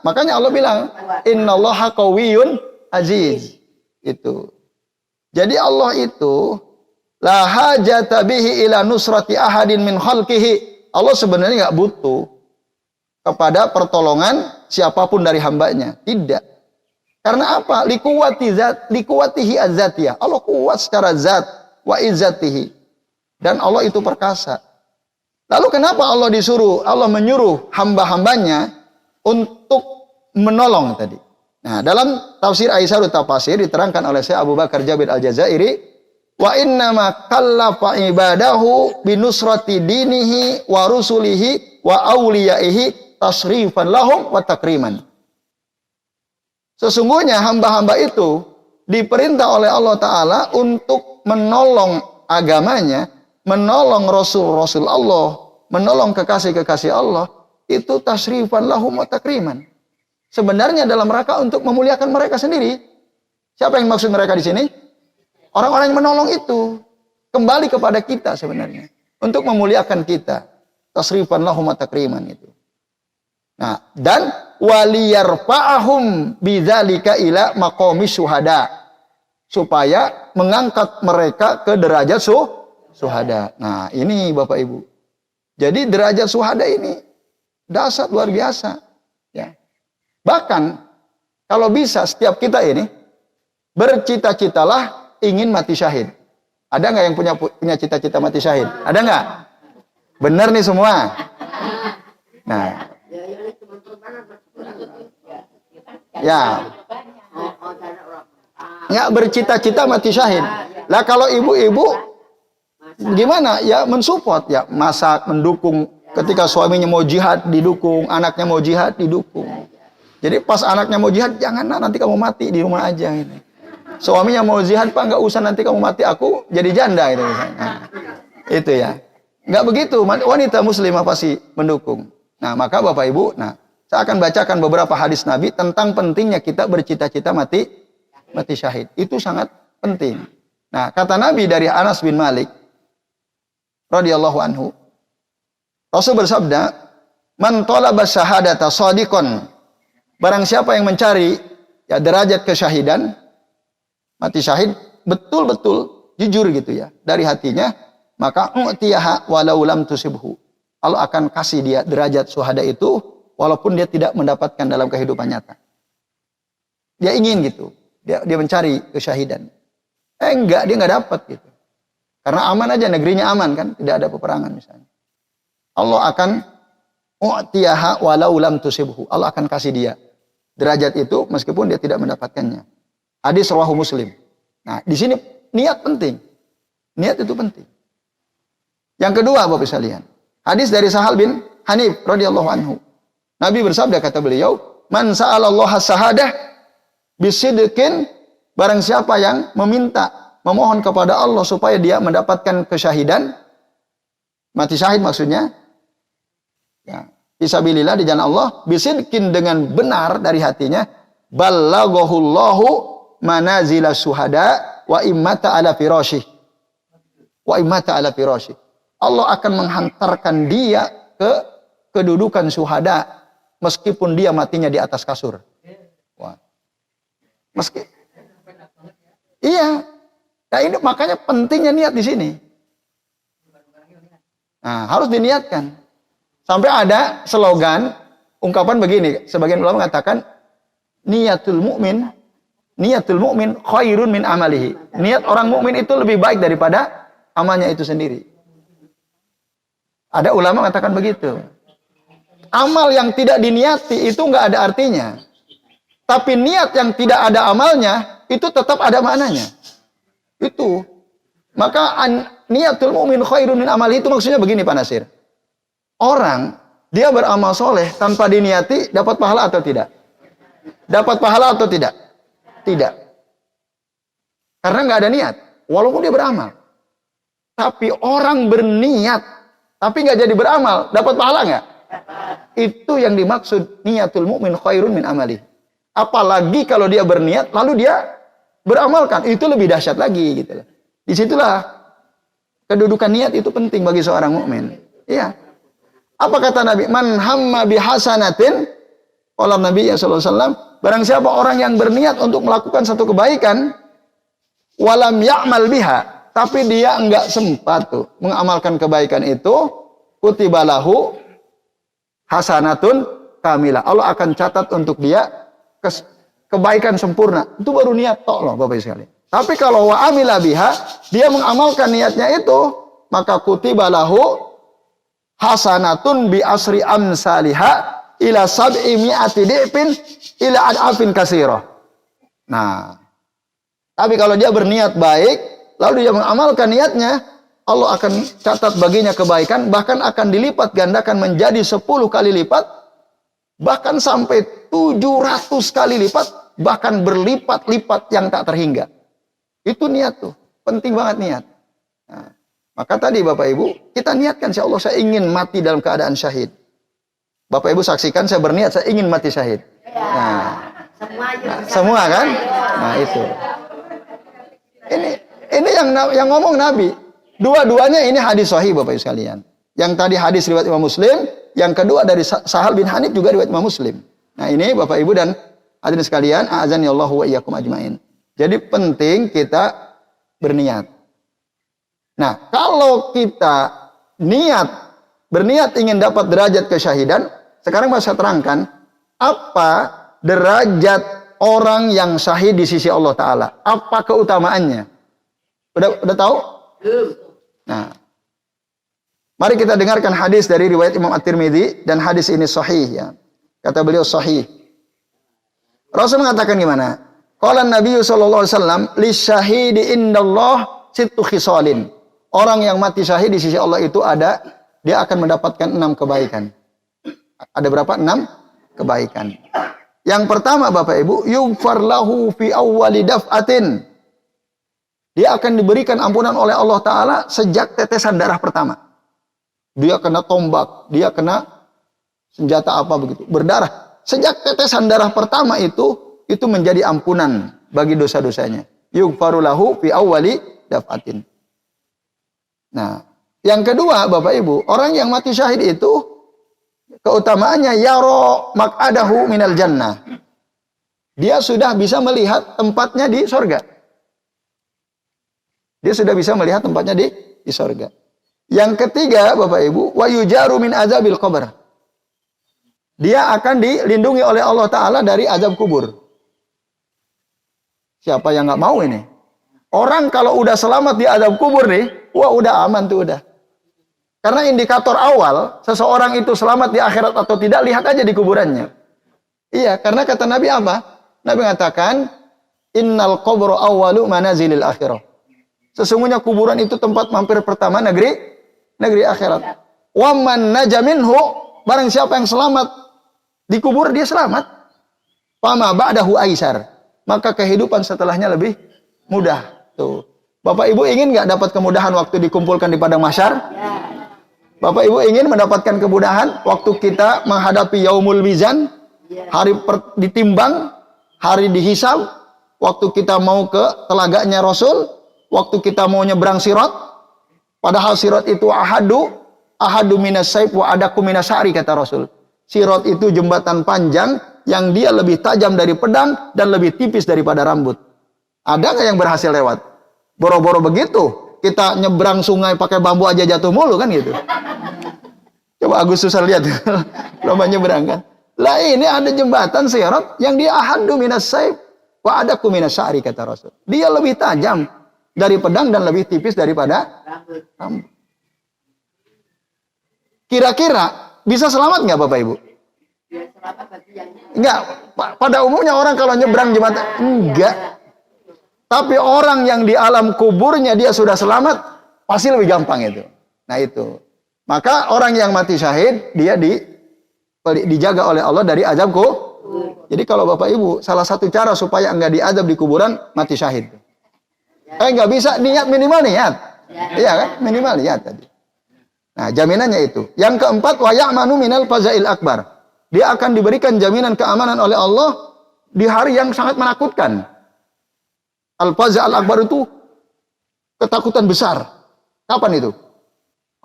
makanya Allah bilang, Innallaha qawiyyun aziz. Itu. Jadi Allah itu la hajata bihi ila nusrati ahadin min khalqihi. Allah sebenarnya nggak butuh kepada pertolongan siapapun dari hambanya. Tidak. Karena apa? Likuwatihi azzatiyah. Allah kuat secara zat wa izzatihi. Dan Allah itu perkasa. Lalu kenapa Allah menyuruh hamba-hambanya untuk menolong tadi? Nah, dalam tafsir Aisyarut Tafasir diterangkan oleh Syekh Abu Bakar Jabir Al-Jazairi, wa innama kallafa ibadahu binusrati dinihi wa rusulihi wa awliyaihi tasrifan lahum wa takriman. Sesungguhnya hamba-hamba itu diperintah oleh Allah Ta'ala untuk menolong agamanya, menolong Rasul-Rasul Allah, menolong kekasih-kekasih Allah, itu tasrifan lahum wa takriman. Sebenarnya dalam rangka untuk memuliakan mereka sendiri. Siapa yang maksud mereka di sini? Orang-orang yang menolong itu. Kembali kepada kita sebenarnya. Untuk memuliakan kita. Tasrifan lahum wa takriman itu. Nah, dan waliyarfa'ahum bidzalika ila maqamis syuhada, supaya mengangkat mereka ke derajat syuhada. Nah, ini Bapak Ibu. Jadi derajat syuhada ini dahsyat luar biasa, ya. Bahkan kalau bisa setiap kita ini bercita-citalah ingin mati syahid. Ada nggak yang punya cita-cita mati syahid? Ada nggak? Benar nih semua. Nah, ya, nggak bercita-cita mati syahid. Lah kalau ibu-ibu gimana? Ya mensupport, ya masak, mendukung. Ketika suaminya mau jihad didukung, anaknya mau jihad didukung. Jadi pas anaknya mau jihad, jangan nanti kamu mati di rumah aja. Gitu. Suaminya mau jihad, Pak, nggak usah nanti kamu mati, aku jadi janda gitu misalnya. Nah, itu ya. Nggak begitu, wanita muslimah pasti mendukung. Nah, maka Bapak Ibu, saya akan bacakan beberapa hadis Nabi tentang pentingnya kita bercita-cita mati syahid. Itu sangat penting. Nah, kata Nabi dari Anas bin Malik radhiyallahu anhu, Rasul bersabda, "Man talaba syahadata shadiqan." Barang siapa yang mencari ya derajat kesyahidan, mati syahid betul-betul jujur gitu ya dari hatinya, maka u'tiyaha walau lam tusibhu. Allah akan kasih dia derajat syuhada itu walaupun dia tidak mendapatkan dalam kehidupan nyata. Dia ingin gitu. Dia mencari kesyahidan. Enggak, dia enggak dapat gitu. Karena aman aja, negerinya aman kan, tidak ada peperangan misalnya. Allah akan u'tiyaha walau lam tusibhu. Allah akan kasih dia derajat itu meskipun dia tidak mendapatkannya. Hadis riwayat Muslim. Nah, di sini niat penting. Niat itu penting. Yang kedua, Bapak sekalian, hadis dari Sahal bin Hanif radhiyallahu anhu. Nabi bersabda, kata beliau, "Man sa'alallaha sahadah bisidqin," barang siapa yang memohon kepada Allah supaya dia mendapatkan kesyahidan, mati syahid maksudnya, ya, fisabilillah di jalan Allah, bisidqin dengan benar dari hatinya, ballaghahullahu manazila syuhada wa immata ala firasyih. Wa immata ala firasyih. Allah akan menghantarkan dia ke kedudukan syuhada meskipun dia matinya di atas kasur. Wah. Iya. Nah, ini makanya pentingnya niat di sini. Nah, harus diniatkan. Sampai ada slogan, ungkapan begini, sebagian ulama mengatakan niatul mukmin khairun min amalihi. Niat orang mukmin itu lebih baik daripada amalnya itu sendiri. Ada ulama mengatakan begitu. Amal yang tidak diniati itu nggak ada artinya. Tapi niat yang tidak ada amalnya itu tetap ada maknanya. Itu. Maka niatul mu'min khairun min amalihi itu maksudnya begini Pak Nasir. Orang dia beramal soleh tanpa diniati dapat pahala atau tidak? Dapat pahala atau tidak? Tidak. Karena nggak ada niat. Walaupun dia beramal. Tapi orang berniat tapi nggak jadi beramal, dapat pahala nggak? Itu yang dimaksud niatul mu'min khairun min amali. Apalagi kalau dia berniat, lalu dia beramalkan, itu lebih dahsyat lagi gitu loh. Disitulah kedudukan niat itu penting bagi seorang mukmin. Iya. Apa kata Nabi? Man hamma bihasanatin, qala Nabi sallallahu alaihi wasallam, barang siapa orang yang berniat untuk melakukan satu kebaikan, walam ya'mal biha, tapi dia enggak sempat tuh mengamalkan kebaikan itu, kutibalahu hasanatun kamilah. Allah akan catat untuk dia kebaikan sempurna. Itu baru niat tok loh Bapak sekalian. Tapi kalau wa amila biha, dia mengamalkan niatnya itu, maka kutibalahu hasanatun bi asri amsalihha ila sab'i mi'ati di'fin ila ad'afin katsirah. Nah, tapi kalau dia berniat baik, lalu dia mengamalkan niatnya, Allah akan catat baginya kebaikan, bahkan akan dilipat gandakan menjadi 10 kali lipat, bahkan sampai 700 kali lipat, bahkan berlipat-lipat yang tak terhingga. Itu niat tuh, penting banget niat. Nah, maka tadi Bapak Ibu, kita niatkan, insya Allah saya ingin mati dalam keadaan syahid. Bapak Ibu saksikan saya berniat, saya ingin mati syahid. Nah, semua kan? Nah itu. Ini yang ngomong Nabi. Dua-duanya ini hadis sahih Bapak Ibu sekalian. Yang tadi hadis riwayat Imam Muslim, yang kedua dari Sahal bin Hanif juga riwayat Imam Muslim. Nah ini Bapak Ibu dan hadirin sekalian, a'azani Allahu wa iyyakum ajmain. Jadi penting kita berniat. Nah, kalau kita berniat ingin dapat derajat kesyahidan, sekarang saya terangkan apa derajat orang yang syahid di sisi Allah Ta'ala. Apa keutamaannya? Udah tahu? Nah, mari kita dengarkan hadis dari riwayat Imam At-Tirmidzi, dan hadis ini sahih ya. Kata beliau sahih. Rasul mengatakan gimana? Qala Nabi sallallahu alaihi wasallam, lisyahidi indallah sittu khisalin. Orang yang mati syahid di sisi Allah itu dia akan mendapatkan 6 kebaikan. Ada berapa? 6 kebaikan. Yang pertama Bapak Ibu, yughfar lahu fi awwali daf'atin. Dia akan diberikan ampunan oleh Allah Ta'ala sejak tetesan darah pertama. Dia kena tombak, dia kena senjata apa begitu, berdarah. Sejak tetesan darah pertama itu menjadi ampunan bagi dosa-dosanya. Yughfaru lahu fi awwali daf'atin. Nah, yang kedua Bapak Ibu, orang yang mati syahid itu keutamaannya yaro maq'adahu minal jannah. Dia sudah bisa melihat tempatnya di surga. Dia sudah bisa melihat tempatnya di surga. Yang ketiga Bapak Ibu, wa yujaru min azabil qabr. Dia akan dilindungi oleh Allah Ta'ala dari azab kubur. Siapa yang nggak mau ini? Orang kalau udah selamat di azab kubur nih, wah udah aman tuh udah. Karena indikator awal seseorang itu selamat di akhirat atau tidak, lihat aja di kuburannya. Iya, karena kata Nabi apa? Nabi mengatakan, innal qabru awwalu manazilil akhirah. Sesungguhnya kuburan itu tempat mampir pertama negeri akhirat. Wa man naja minhu, barang siapa yang selamat di kubur, dia selamat. Fama ba'dahu aisar, maka kehidupan setelahnya lebih mudah. Tuh. Bapak Ibu ingin nggak dapat kemudahan waktu dikumpulkan di padang mahsyar? Bapak Ibu ingin mendapatkan kemudahan waktu kita menghadapi yaumul mizan, hari ditimbang, hari dihisab, waktu kita mau ke telaganya Rasul, waktu kita mau nyebrang sirat, padahal sirat itu ahadu minas saif wa adaku minas syari, kata Rasul. Sirat itu jembatan panjang yang dia lebih tajam dari pedang dan lebih tipis daripada rambut. Ada nggak yang berhasil lewat? Boro-boro begitu, kita nyebrang sungai pakai bambu aja jatuh mulu kan gitu. Coba Agus susah lihat, lomba nyebrang kan. Lah ini ada jembatan sirat yang dia ahadu minas saif wa adaku minas syari, kata Rasul. Dia lebih tajam dari pedang dan lebih tipis daripada rambut. Kira-kira bisa selamat nggak Bapak Ibu? Enggak. Pada umumnya orang kalau nyebrang jembatan, enggak. Tapi orang yang di alam kuburnya dia sudah selamat, pasti lebih gampang itu. Nah itu. Maka orang yang mati syahid, dia dijaga oleh Allah dari azab kubur. Jadi kalau Bapak Ibu, salah satu cara supaya enggak diazab di kuburan, mati syahid. Enggak bisa, minimal niat. Iya kan? Minimal niat tadi. Nah, jaminannya itu. Yang keempat, wa ya'manu minal fazail akbar. Dia akan diberikan jaminan keamanan oleh Allah di hari yang sangat menakutkan. Al-faza' al-akbar itu ketakutan besar. Kapan itu?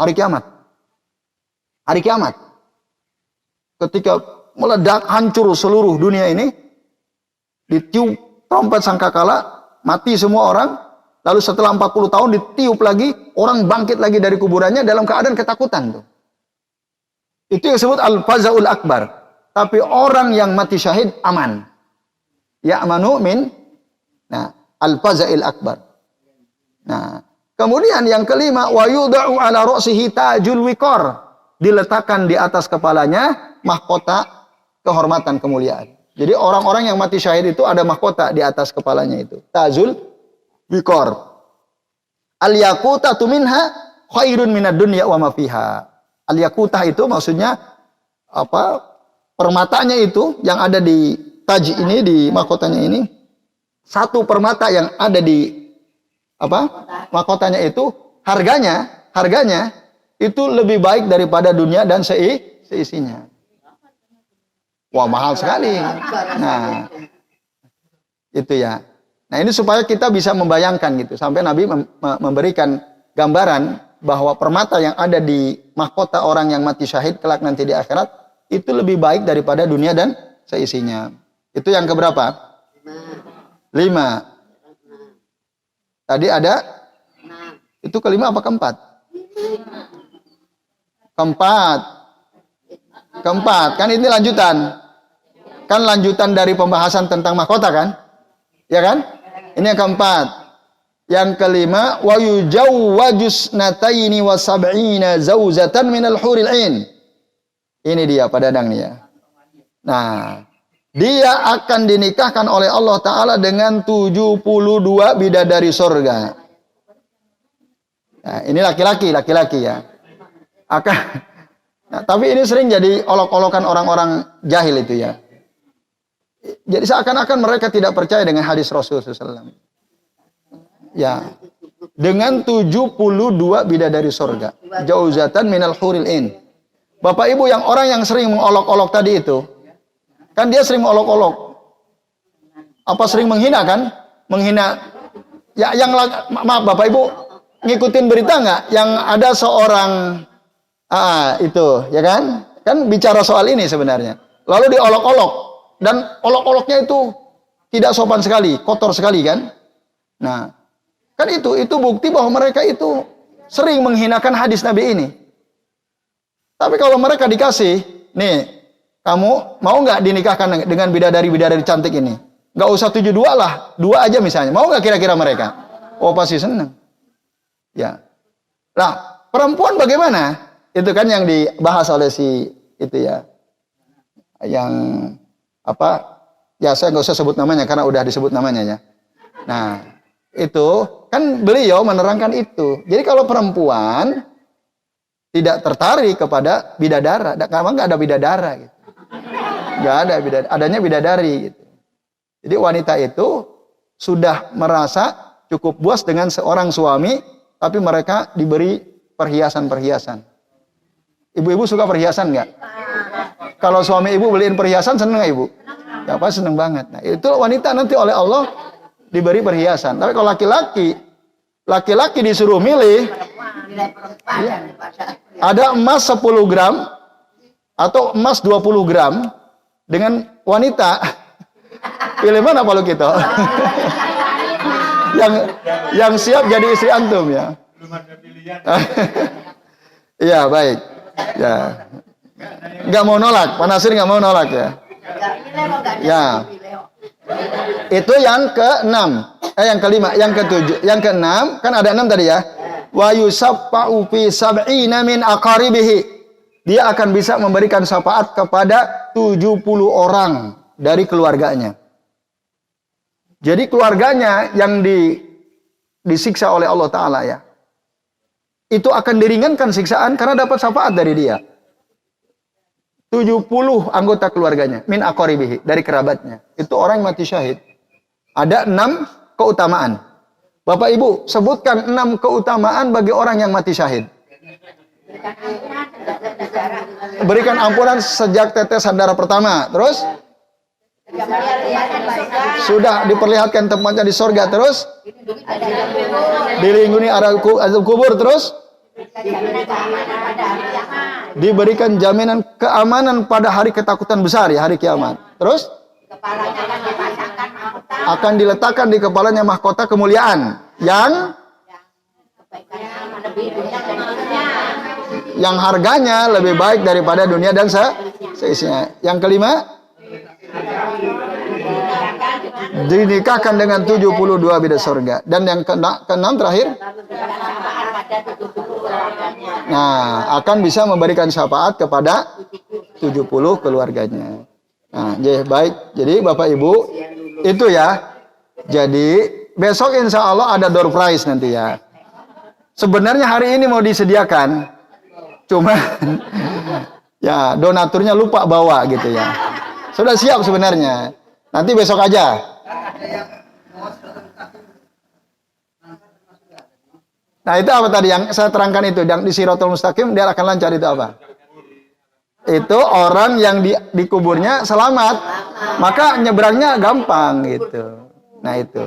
Hari kiamat. Hari kiamat. Ketika meledak, hancur seluruh dunia ini, ditiup trompet sangkakala, mati semua orang, lalu setelah 40 tahun ditiup lagi, orang bangkit lagi dari kuburannya dalam keadaan ketakutan tuh. Itu yang disebut al-faza'ul akbar. Tapi orang yang mati syahid aman. Ya'manu min al-faza'il akbar. Nah, kemudian yang kelima, wa yudha'u ala ra'sihi tajul wiqar. Diletakkan di atas kepalanya mahkota kehormatan, kemuliaan. Jadi orang-orang yang mati syahid itu ada mahkota di atas kepalanya itu. Tajul wiqar. Al-yaqutatu minha khairun minad dunya wa ma fiha. Al-yaqutah itu maksudnya apa? Permatanya itu yang ada di taj ini, di mahkotanya ini. Satu permata yang ada di mahkotanya itu harganya itu lebih baik daripada dunia dan seisinya. Wah, mahal sekali. Nah, itu ya. Nah, ini supaya kita bisa membayangkan gitu. Sampai Nabi memberikan gambaran bahwa permata yang ada di mahkota orang yang mati syahid kelak nanti di akhirat itu lebih baik daripada dunia dan seisinya. Itu yang keberapa? 5. Tadi ada? Itu kelima apa keempat? Keempat. Kan ini lanjutan. Kan lanjutan dari pembahasan tentang mahkota kan? Ya kan? Ini yang keempat. Yang kelima, wa yujawwajus nataini wa sab'ina zauzatan minal huril ain. Ini dia Pak Dadang nih ya. Nah, dia akan dinikahkan oleh Allah Ta'ala dengan 72 bidadari surga. Nah, ini laki-laki ya. Nah, tapi ini sering jadi olok-olokan orang-orang jahil itu ya. Jadi seakan-akan mereka tidak percaya dengan hadis Rasulullah SAW. Ya, dengan 72 bidadari surga. Jauzatan minal huril ain. Bapak Ibu yang orang yang sering mengolok-olok tadi itu, kan dia sering mengolok-olok. Apa sering menghina kan? Menghina. Ya, maaf Bapak Ibu, ngikutin berita nggak? Yang ada seorang itu, ya kan? Kan bicara soal ini sebenarnya. Lalu diolok-olok dan olok-oloknya itu tidak sopan sekali, kotor sekali kan? Nah, kan itu bukti bahwa mereka itu sering menghinakan hadis Nabi ini. Tapi kalau mereka dikasih, nih, kamu mau nggak dinikahkan dengan bidadari-bidadari cantik ini? Nggak usah 72 lah, 2 aja misalnya. Mau nggak kira-kira mereka? Oh, pasti senang. Ya. Nah, perempuan bagaimana? Itu kan yang dibahas oleh si itu ya. Yang ya saya nggak usah sebut namanya karena udah disebut namanya ya. Nah, itu kan beliau menerangkan itu. Jadi kalau perempuan tidak tertarik kepada bidadara, karena nggak ada bidadara gitu. Nggak ada bidadara, adanya bidadari gitu. Jadi wanita itu sudah merasa cukup puas dengan seorang suami, tapi mereka diberi perhiasan-perhiasan. Ibu-ibu suka perhiasan nggak? Kalau suami ibu beliin perhiasan, seneng nggak ibu? Ya pasti seneng banget. Nah, itu wanita nanti oleh Allah diberi perhiasan. Tapi kalau laki-laki disuruh milih, ya, ada emas 10 gram atau emas 20 gram dengan wanita, pilih mana Pak Lukito? yang siap jadi istri antum ya. Belum ada pilihan. Iya, baik. Ya. Nggak mau nolak, Pak Nasir nggak mau nolak ya. Ya. Itu yang ke-6. Yang kelima, yang ke-7, yang ke-6 kan ada 6 tadi ya. Wa yusaffa'u fi sab'ina min aqaribihi. Dia akan bisa memberikan syafaat kepada 70 orang dari keluarganya. Jadi keluarganya yang disiksa oleh Allah Ta'ala ya. Itu akan diringankan siksaan karena dapat syafaat dari dia. 70 anggota keluarganya. Min aqaribihi. Dari kerabatnya. Itu orang mati syahid. Ada 6 keutamaan. Bapak Ibu, sebutkan 6 keutamaan bagi orang yang mati syahid. Berikan ampunan sejak tetesan darah pertama. Terus? Sudah diperlihatkan tempatnya di sorga, terus dilindungi azab kubur, terus diberikan jaminan keamanan pada hari ketakutan besar, ya, hari kiamat. Terus akan diletakkan di kepalanya mahkota kemuliaan yang harganya lebih baik daripada dunia dan seisinya. Yang kelima, dinikahkan dengan 72 bidadari surga. Dan yang keenam terakhir, nah, akan bisa memberikan syafaat kepada 70 keluarganya. Nah, baik. Jadi Bapak Ibu, itu ya. Jadi besok insya Allah ada door prize nanti ya. Sebenarnya hari ini mau disediakan, cuma ya donaturnya lupa bawa gitu ya. Sudah siap sebenarnya. Nanti besok aja. Nah, itu apa tadi yang saya terangkan itu? Yang di Siratul Mustaqim dia akan lancar itu apa? Itu orang yang dikuburnya selamat, maka nyebrangnya gampang gitu. Nah, itu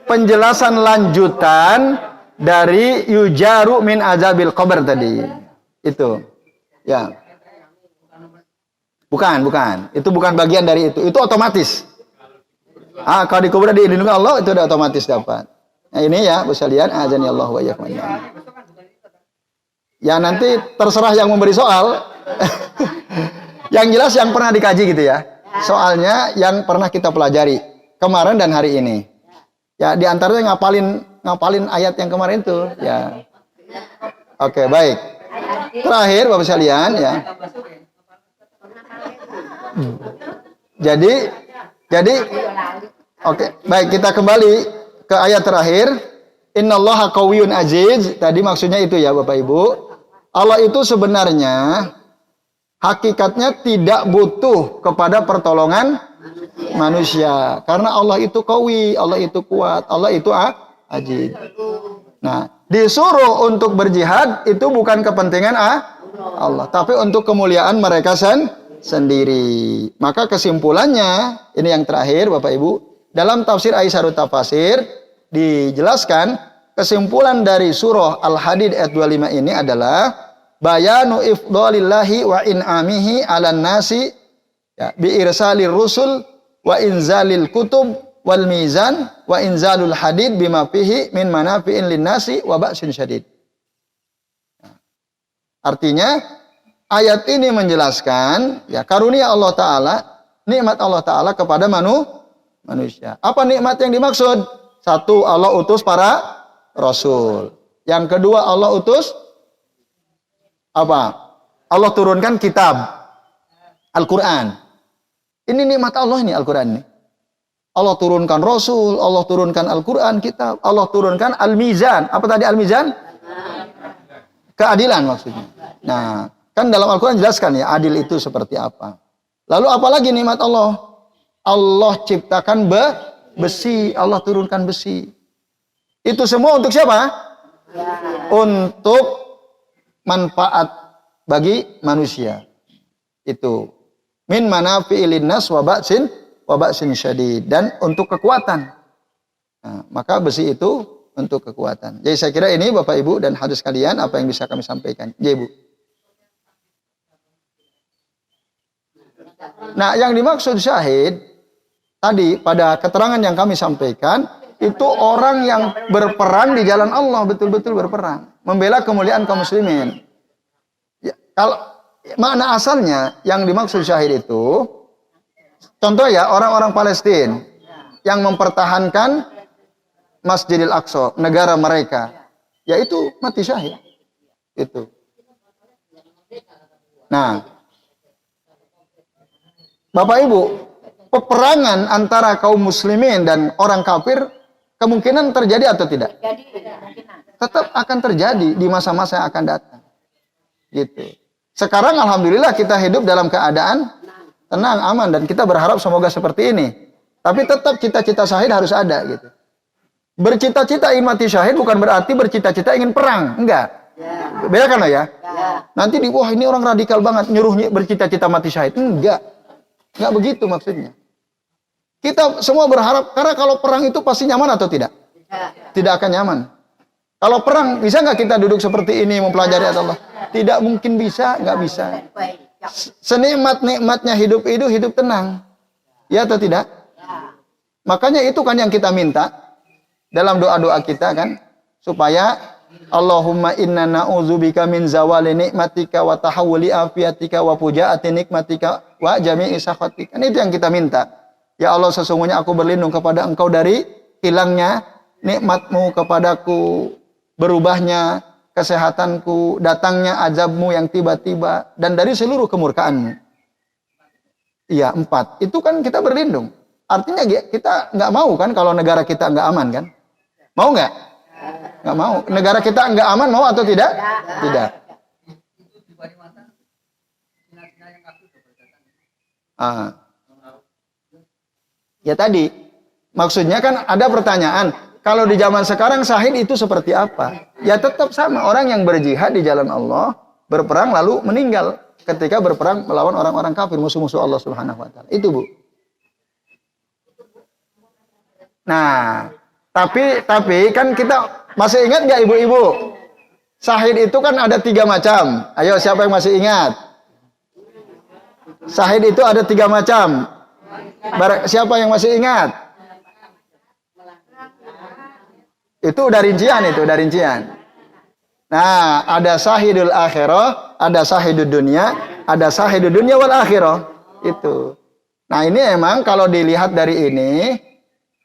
penjelasan lanjutan dari yujaru min azabil qabr tadi. Itu. Ya. Bukan. Itu bukan bagian dari itu. Itu otomatis. Kalau dikubur dilindungi Allah, itu udah otomatis dapat. Nah, ini ya, Bu sekalian, azani Allah wa iyyakum. Ya, nanti terserah yang memberi soal. Yang jelas yang pernah dikaji gitu ya. Soalnya yang pernah kita pelajari kemarin dan hari ini. Ya, di antaranya ngapalin ayat yang kemarin itu, ya. Oke, baik. Terakhir Bapak sekalian ya. Jadi oke, baik, kita kembali ke ayat terakhir. Innallaha qawiyyun aziz. Tadi maksudnya itu ya Bapak Ibu. Allah itu sebenarnya hakikatnya tidak butuh kepada pertolongan manusia. Karena Allah itu qawi, Allah itu kuat, Allah itu aziz. Nah, disuruh untuk berjihad itu bukan kepentingan Allah, tapi untuk kemuliaan mereka sendiri. Maka kesimpulannya, ini yang terakhir Bapak Ibu, dalam tafsir Aisyarut Tafasir dijelaskan kesimpulan dari surah Al-Hadid ayat 25 ini adalah bayanu ifdalillahi wa in'amihi 'alan nasi ya, bi irsalir rusul wa inzalil kutub wal mizan wa inzalul hadid bima fihi min manafi'in linnasi wa ba'sin syadid. Artinya ayat ini menjelaskan ya karunia Allah Ta'ala, nikmat Allah Ta'ala kepada manusia. Apa nikmat yang dimaksud? Satu, Allah utus para rasul. Yang kedua, Allah utus apa? Allah turunkan kitab Al-Quran. Ini nikmat Allah ini Al-Quran ini. Allah turunkan rasul, Allah turunkan Al-Quran, kitab, Allah turunkan Al-Mizan. Apa tadi Al-Mizan? Keadilan maksudnya. Nah, kan dalam Al-Quran jelaskan ya adil itu seperti apa. Lalu apalagi nikmat Allah? Allah ciptakan besi, Allah turunkan besi. Itu semua untuk siapa? Untuk manfaat bagi manusia. Itu min manafi'il linnas wa ba'sin syadid, dan untuk kekuatan. Nah, maka besi itu untuk kekuatan. Jadi saya kira ini Bapak Ibu dan hadirin sekalian apa yang bisa kami sampaikan. Ya, Ibu. Nah, yang dimaksud syahid tadi pada keterangan yang kami sampaikan itu orang yang berperang di jalan Allah, betul-betul berperang, membela kemuliaan kaum muslimin. Ya, kalau makna asalnya yang dimaksud syahid itu, contoh ya orang-orang Palestina yang mempertahankan Masjidil Aqsa, negara mereka, yaitu mati syahid. Itu. Nah, Bapak Ibu, peperangan antara kaum muslimin dan orang kafir kemungkinan terjadi atau tidak? Tetap akan terjadi di masa-masa yang akan datang. Gitu. Sekarang alhamdulillah kita hidup dalam keadaan tenang, aman, dan kita berharap semoga seperti ini. Tapi tetap cita-cita syahid harus ada gitu. Bercita-cita ingin mati syahid bukan berarti bercita-cita ingin perang, enggak. Bedakan lah ya. Ya. Nanti wah ini orang radikal banget, nyuruh bercita-cita mati syahid. Enggak begitu maksudnya. Kita semua berharap, karena kalau perang itu pasti nyaman atau tidak? Tidak akan nyaman. Kalau perang, bisa nggak kita duduk seperti ini mempelajari ayat Allah? Tidak mungkin bisa, nggak bisa. Senikmat-nikmatnya hidup itu hidup tenang. Ya atau tidak? Makanya itu kan yang kita minta dalam doa-doa kita kan, supaya Allahumma inna na'udzubika min zawali nikmatika wa tahawuli afiatika wa pujaati nikmatika wa jami'i sakhatika. Kan itu yang kita minta. Ya Allah, sesungguhnya aku berlindung kepada Engkau dari hilangnya nikmat-Mu kepadaku, berubahnya kesehatanku, datangnya azab-Mu yang tiba-tiba, dan dari seluruh kemurkaan-Mu. Iya, 4. Itu kan kita berlindung. Artinya kita nggak mau kan kalau negara kita nggak aman kan? Mau nggak? Nggak mau. Negara kita nggak aman, mau atau tidak? Tidak. Ya tadi, maksudnya kan ada pertanyaan, kalau di zaman sekarang syahid itu seperti apa? Ya tetap sama, orang yang berjihad di jalan Allah, berperang lalu meninggal ketika berperang melawan orang-orang kafir, musuh-musuh Allah Subhanahu wa taala. Itu, Bu. Nah, tapi kan kita masih ingat nggak ibu-ibu? Syahid itu kan ada 3 macam. Ayo, siapa yang masih ingat? Syahid itu ada 3 macam. Siapa yang masih ingat? Itu udah rincian. Nah, ada syahidul akhirah, ada syahidul dunia, ada syahidul dunia wal akhirah. Itu. Nah, ini emang kalau dilihat dari ini,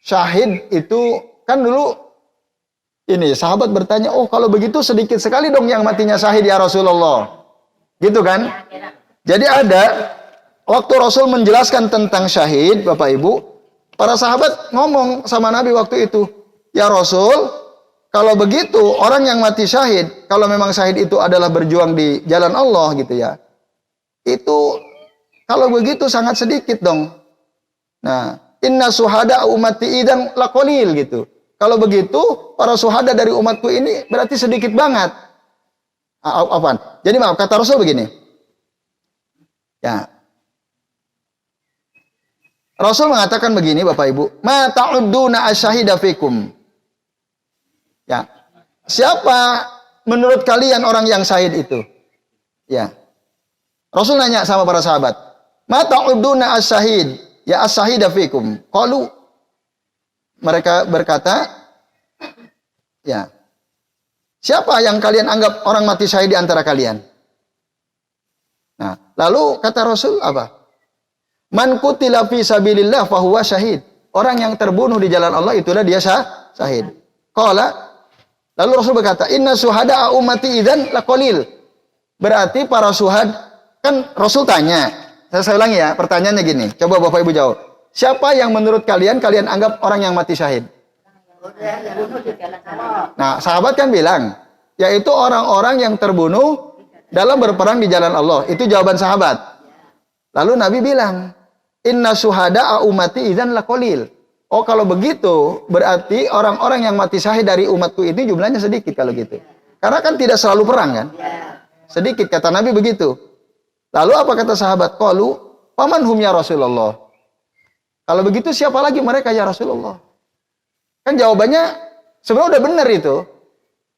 syahid itu kan dulu ini sahabat bertanya, oh kalau begitu sedikit sekali dong yang matinya syahid ya Rasulullah. Gitu kan? Jadi ada waktu Rasul menjelaskan tentang syahid, Bapak Ibu, para sahabat ngomong sama Nabi waktu itu, ya Rasul, kalau begitu orang yang mati syahid, kalau memang syahid itu adalah berjuang di jalan Allah gitu ya, itu kalau begitu sangat sedikit dong. Nah, inna suhada ummati idan laqalil gitu. Kalau begitu, para suhada dari umatku ini berarti sedikit banget. Apaan? Jadi maaf, kata Rasul begini. Ya. Rasul mengatakan begini, Bapak Ibu, ma ta'udduna asyahida fikum. Ya. Siapa menurut kalian orang yang syahid itu? Ya. Rasul nanya sama para sahabat, ma ta'udduna asyahid, ya asyahida fikum. Qalu, mereka berkata, ya, siapa yang kalian anggap orang mati syahid di antara kalian? Nah, lalu kata Rasul apa? Man qutila fi sabilillah fahuwa syahid. Orang yang terbunuh di jalan Allah itulah dia syahid. Qala, lalu Rasul berkata, inna suhada'a ummati idzan laqalil. Berarti para syuhad, kan Rasul tanya. Saya ulangi ya, pertanyaannya gini. Coba Bapak Ibu jawab. Siapa yang menurut kalian anggap orang yang mati syahid? Nah, sahabat kan bilang, yaitu orang-orang yang terbunuh dalam berperang di jalan Allah. Itu jawaban sahabat. Lalu Nabi bilang, inna syuhada'a ummati idzan laqalil. Oh, kalau begitu, berarti orang-orang yang mati syahid dari umatku ini jumlahnya sedikit kalau gitu. Karena kan tidak selalu perang kan? Sedikit, kata Nabi begitu. Lalu apa kata sahabat? Qalu, paman hum ya Rasulullah. Kalau begitu siapa lagi mereka ya Rasulullah? Kan jawabannya sebenarnya udah benar itu.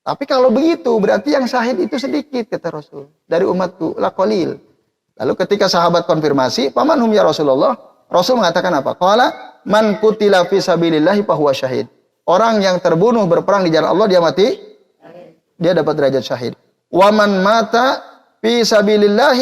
Tapi kalau begitu berarti yang syahid itu sedikit kata Rasul. Dari umatku laqalil. Lalu ketika sahabat konfirmasi, paman hum ya Rasulullah? Rasul mengatakan apa? Qala man qutila fi sabilillah fahuwa syahid. Orang yang terbunuh berperang di jalan Allah dia mati, dia dapat derajat syahid. Wa man mata fi sabilillah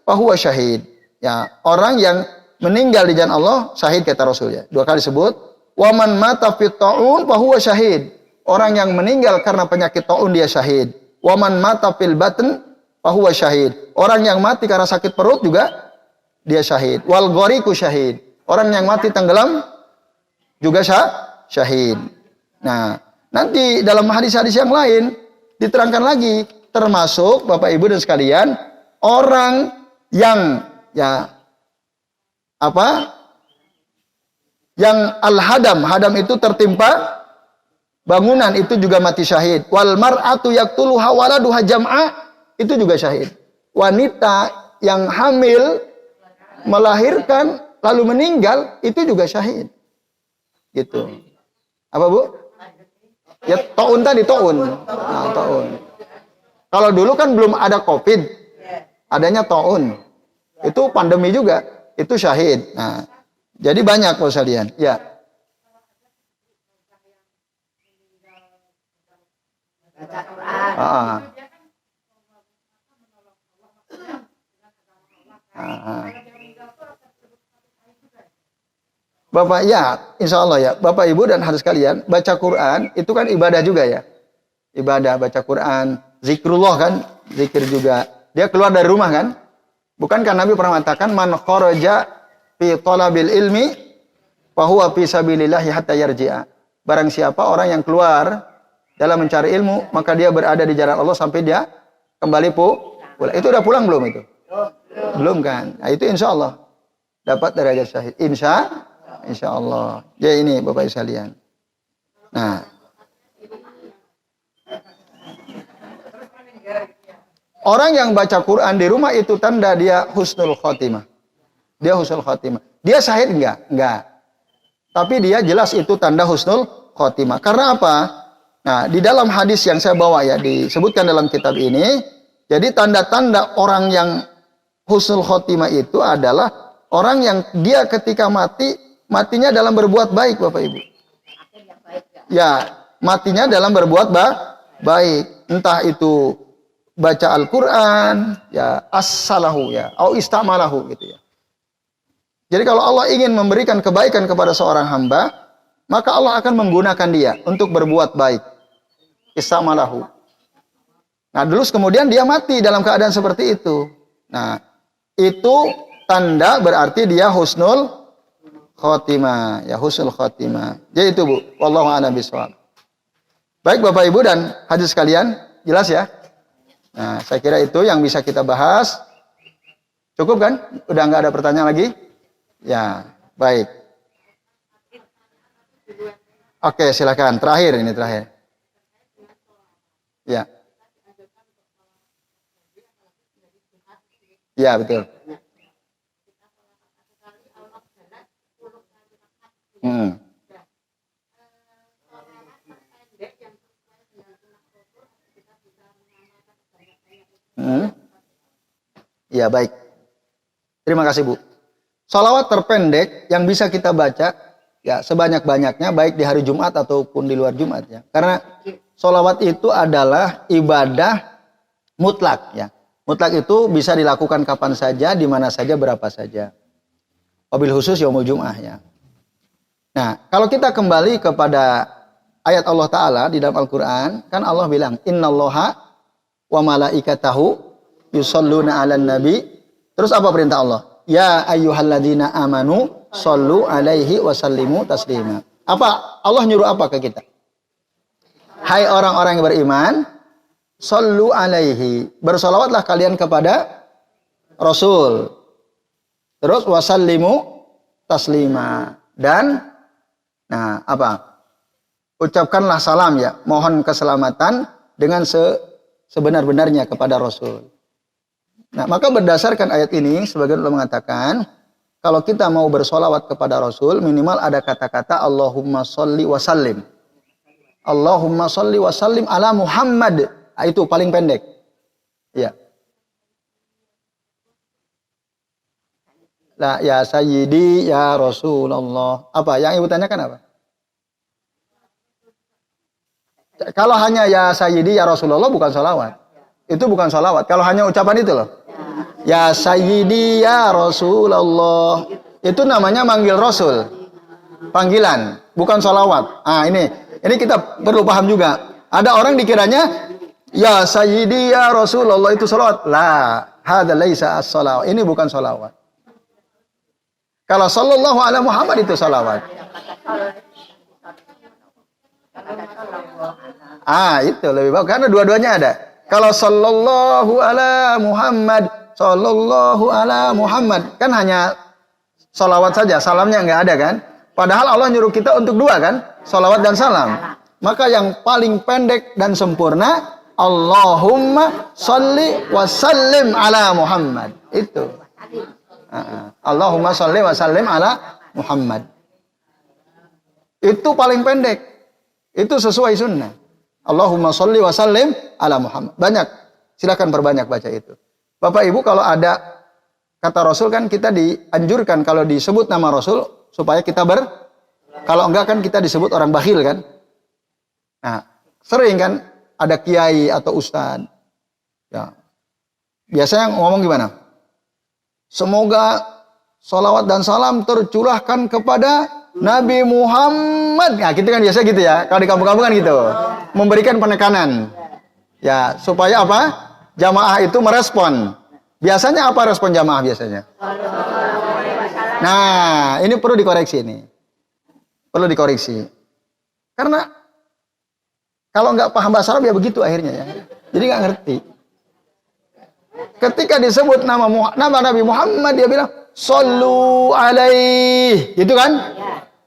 fahuwa syahid. Ya, orang yang meninggal di jalan Allah syahid kata Rasul ya. 2 kali sebut. Wa man mata fi ta'un fahuwa syahid. Orang yang meninggal karena penyakit ta'un dia syahid. Wa man mata fil batn fahuwa syahid. Orang yang mati karena sakit perut juga dia syahid. Wal ghariqu syahid. Orang yang mati tenggelam juga syahid. Nah, nanti dalam hadis-hadis yang lain diterangkan lagi, termasuk Bapak Ibu dan sekalian, orang yang yang al-hadam, hadam itu tertimpa Bangunan itu juga mati syahid. Wal mar'atu yaqtuluha waladuha jam'a, itu juga syahid. Wanita yang hamil melahirkan lalu meninggal itu juga syahid. Gitu. Apa, Bu? Ya taun tadi, taun. Nah, taun. Kalau dulu kan belum ada Covid. Adanya taun. Itu pandemi juga. Itu syahid. Nah, jadi banyak Pak sekalian. Ya. Baca Quran. Bapak, ya, insya Allah ya. Bapak Ibu dan hadirin sekalian, baca Quran itu kan ibadah juga ya. Ibadah, baca Quran, zikrullah kan, zikir juga. Dia keluar dari rumah kan. Bukankah Nabi pernah mengatakan, man kharaja fi talabil ilmi, fahuwa fi sabilillahi hatta yarji'a. Barang siapa orang yang keluar dalam mencari ilmu, maka dia berada di jalan Allah sampai dia kembali pulang. Itu udah pulang belum itu? Belum kan? Nah, itu insya Allah dapat derajat syahid. Insya Allah. Ya ini Bapak Ibu sekalian. Nah, orang yang baca Quran di rumah itu tanda dia husnul khotimah. Dia husnul khotimah. Dia syahid enggak? Enggak. Tapi dia jelas itu tanda husnul khotimah. Karena apa? Nah, di dalam hadis yang saya bawa ya, disebutkan dalam kitab ini, jadi tanda-tanda orang yang husnul khotimah itu adalah orang yang dia ketika matinya dalam berbuat baik, Bapak Ibu. Ya, matinya dalam berbuat baik. Entah itu baca Al-Quran, ya as-salahu ya, au istamalahu gitu ya. Jadi kalau Allah ingin memberikan kebaikan kepada seorang hamba, maka Allah akan menggunakan dia untuk berbuat baik. Istamalahu. Nah, terus kemudian dia mati dalam keadaan seperti itu. Nah, itu tanda berarti dia husnul khotimah, ya husnul khotimah. Jadi itu Bu, wallahu a'lam bishawab. Baik Bapak Ibu dan hadirin sekalian, jelas ya? Nah, saya kira itu yang bisa kita bahas. Cukup kan? Udah nggak ada pertanyaan lagi? Ya, baik. Oke, silakan. Terakhir ini terakhir. Ya. Ya, betul. Hmm. Ya, baik. Terima kasih, Bu. Sholawat terpendek yang bisa kita baca ya sebanyak-banyaknya baik di hari Jumat ataupun di luar Jumat ya. Karena sholawat itu adalah ibadah mutlak ya. Mutlak itu bisa dilakukan kapan saja, di mana saja, berapa saja. Wabil khusus yaumul Jum'ah ya. Nah, kalau kita kembali kepada ayat Allah Ta'ala di dalam Al-Quran, kan Allah bilang, Innallaha wa malaikatahu yusalluna 'alan nabi. Terus apa perintah Allah? Ya ayyuhalladzina amanu sallu alaihi wasallimu taslima. Apa? Allah nyuruh apa ke kita? Hai orang-orang yang beriman, sallu alaihi. Bersolawatlah kalian kepada Rasul. Terus wasallimu taslima. Dan nah, apa? Ucapkanlah salam ya, mohon keselamatan dengan sebenar-benarnya kepada Rasul. Nah, maka berdasarkan ayat ini, sebagian ulama mengatakan, kalau kita mau bersolawat kepada Rasul, minimal ada kata-kata Allahumma sholli wa sallim. Allahumma sholli wa sallim ala Muhammad. Nah, itu paling pendek. Ya. La ya sayyidi ya Rasulullah. Apa? Yang Ibu tanyakan apa? Kalau hanya ya sayyidi ya Rasulullah bukan sholawat. Itu bukan sholawat. Kalau hanya ucapan itu loh. Ya sayyidi ya Rasulullah. Itu namanya manggil Rasul. Panggilan, bukan sholawat. Ah, ini kita perlu paham juga. Ada orang dikiranya ya sayyidi ya Rasulullah itu sholawat. La, hadza laisa as-sholawat. Ini bukan sholawat. Kalau sallallahu ala Muhammad itu sholawat. Ah, itu lebih bagus karena dua-duanya ada. Kalau sallallahu ala Muhammad, sallallahu ala Muhammad, kan hanya salawat saja, salamnya nggak ada kan? Padahal Allah nyuruh kita untuk dua kan? Salawat dan salam. Maka yang paling pendek dan sempurna, Allahumma sholli wa sallim ala Muhammad. Itu. Allahumma sholli wa sallim ala Muhammad. Itu paling pendek. Itu sesuai sunnah. Allahumma sholli wa sallim ala Muhammad. Banyak. Silakan perbanyak baca itu. Bapak Ibu, kalau ada kata Rasul kan kita dianjurkan kalau disebut nama Rasul supaya kita kalau enggak kan kita disebut orang bakhil kan. Nah, sering kan ada kiai atau ustad. Ya. Biasanya ngomong gimana? Semoga salawat dan salam tercurahkan kepada Nabi Muhammad. Nah, gitu kan biasa gitu ya. Kalau di kampung-kampung kan gitu. Memberikan penekanan. Ya, supaya apa? Jamaah itu merespon. Biasanya apa respon jamaah biasanya? Nah, ini perlu dikoreksi ini. Perlu dikoreksi. Karena kalau nggak paham bahasa Arab ya begitu akhirnya ya. Jadi nggak ngerti. Ketika disebut nama Nabi Muhammad dia bilang Sallu alaih. Gitu kan?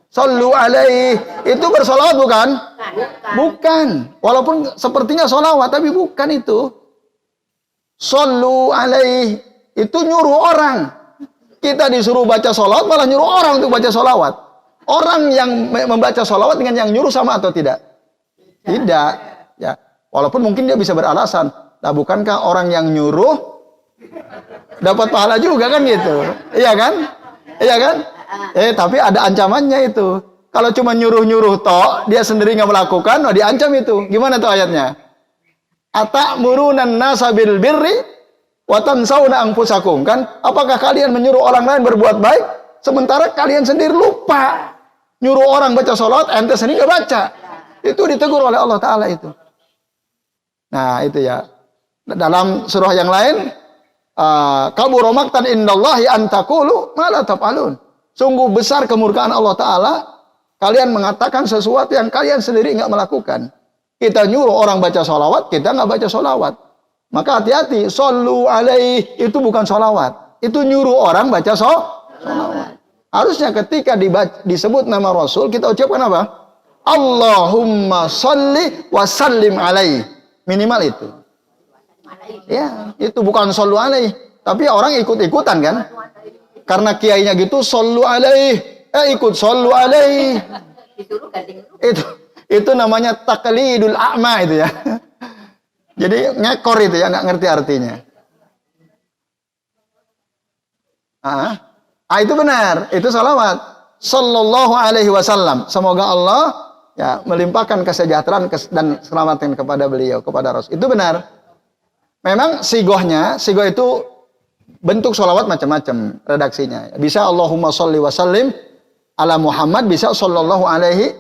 Sallu alaih. Itu bersolawat bukan? Bukan. Walaupun sepertinya solawat tapi bukan itu. Sallu alaih. Itu nyuruh orang. Kita disuruh baca solawat malah nyuruh orang untuk baca solawat. Orang yang membaca solawat dengan yang nyuruh sama atau tidak? Tidak. Ya. Walaupun mungkin dia bisa beralasan. Nah, bukankah orang yang nyuruh dapat pahala juga kan gitu? Iya kan? Iya kan? Tapi ada ancamannya itu. Kalau cuma nyuruh-nyuruh toh, dia sendiri nggak melakukan, diancam itu. Gimana tuh ayatnya? Atamuruna nasa bil birri wa tansawna anfusakum, kan? Apakah kalian menyuruh orang lain berbuat baik sementara kalian sendiri lupa? Nyuruh orang baca salat, ente sendiri nggak baca. Itu ditegur oleh Allah Ta'ala itu. Nah, itu ya. Dalam surah yang lain, kabura maqtan indallahi an taqulu ma la taf'alun. Sungguh besar kemurkaan Allah Ta'ala, kalian mengatakan sesuatu yang kalian sendiri nggak melakukan. Kita nyuruh orang baca sholawat, kita nggak baca sholawat. Maka hati-hati, sallu alaih, itu bukan sholawat. Itu nyuruh orang baca sholawat. Harusnya ketika disebut nama Rasul, kita ucapkan apa? Allahumma sholli wa sallim alaih. Minimal itu. Ya, itu bukan sallu alaih. Tapi orang ikut-ikutan kan? Karena kiainya gitu, sallu alaih. Ikut sallu alaih. Itu namanya taqlidul a'ma itu ya. Jadi ngekor itu ya, nggak ngerti artinya. Itu benar, itu salawat. Sallallahu alaihi wasallam. Semoga Allah ya melimpahkan kesejahteraan dan keselamatan kepada beliau, kepada Rasul. Itu benar. Memang sigoh itu bentuk salawat macam-macam redaksinya. Bisa Allahumma sholli wa sallim ala Muhammad, bisa sallallahu alaihi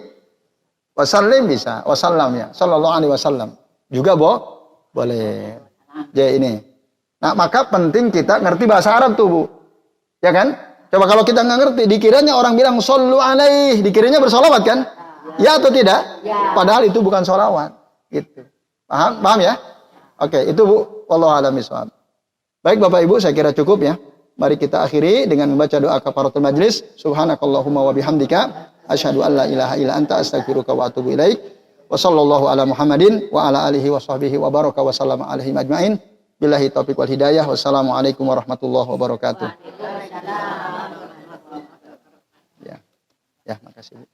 wasallim, bisa wasallam ya, sallallahu alaihi wasallam. Juga boleh. Jadi ini. Nah, maka penting kita ngerti bahasa Arab tuh, Bu. Ya kan? Coba kalau kita nggak ngerti, dikiranya orang bilang sallu alaihi, dikiranya bersolawat kan? Ya atau tidak? Ya. Padahal itu bukan solawat. Gitu. Paham ya? Oke, itu Bu. Wallahu a'lam bishawab. Baik Bapak Ibu, saya kira cukup ya. Mari kita akhiri dengan membaca doa kafaratul majlis. Subhanakallahumma wa bihamdika asyhadu an la ilaha illa anta astaghfiruka wa atubu ilaik. Wa sallallahu ala Muhammadin wa ala alihi wa sahbihi wa baraka wa sallama alaihi ajmain. Billahi taufiq wal hidayah. Wassalamualaikum warahmatullahi wabarakatuh. Ya, makasih Bu.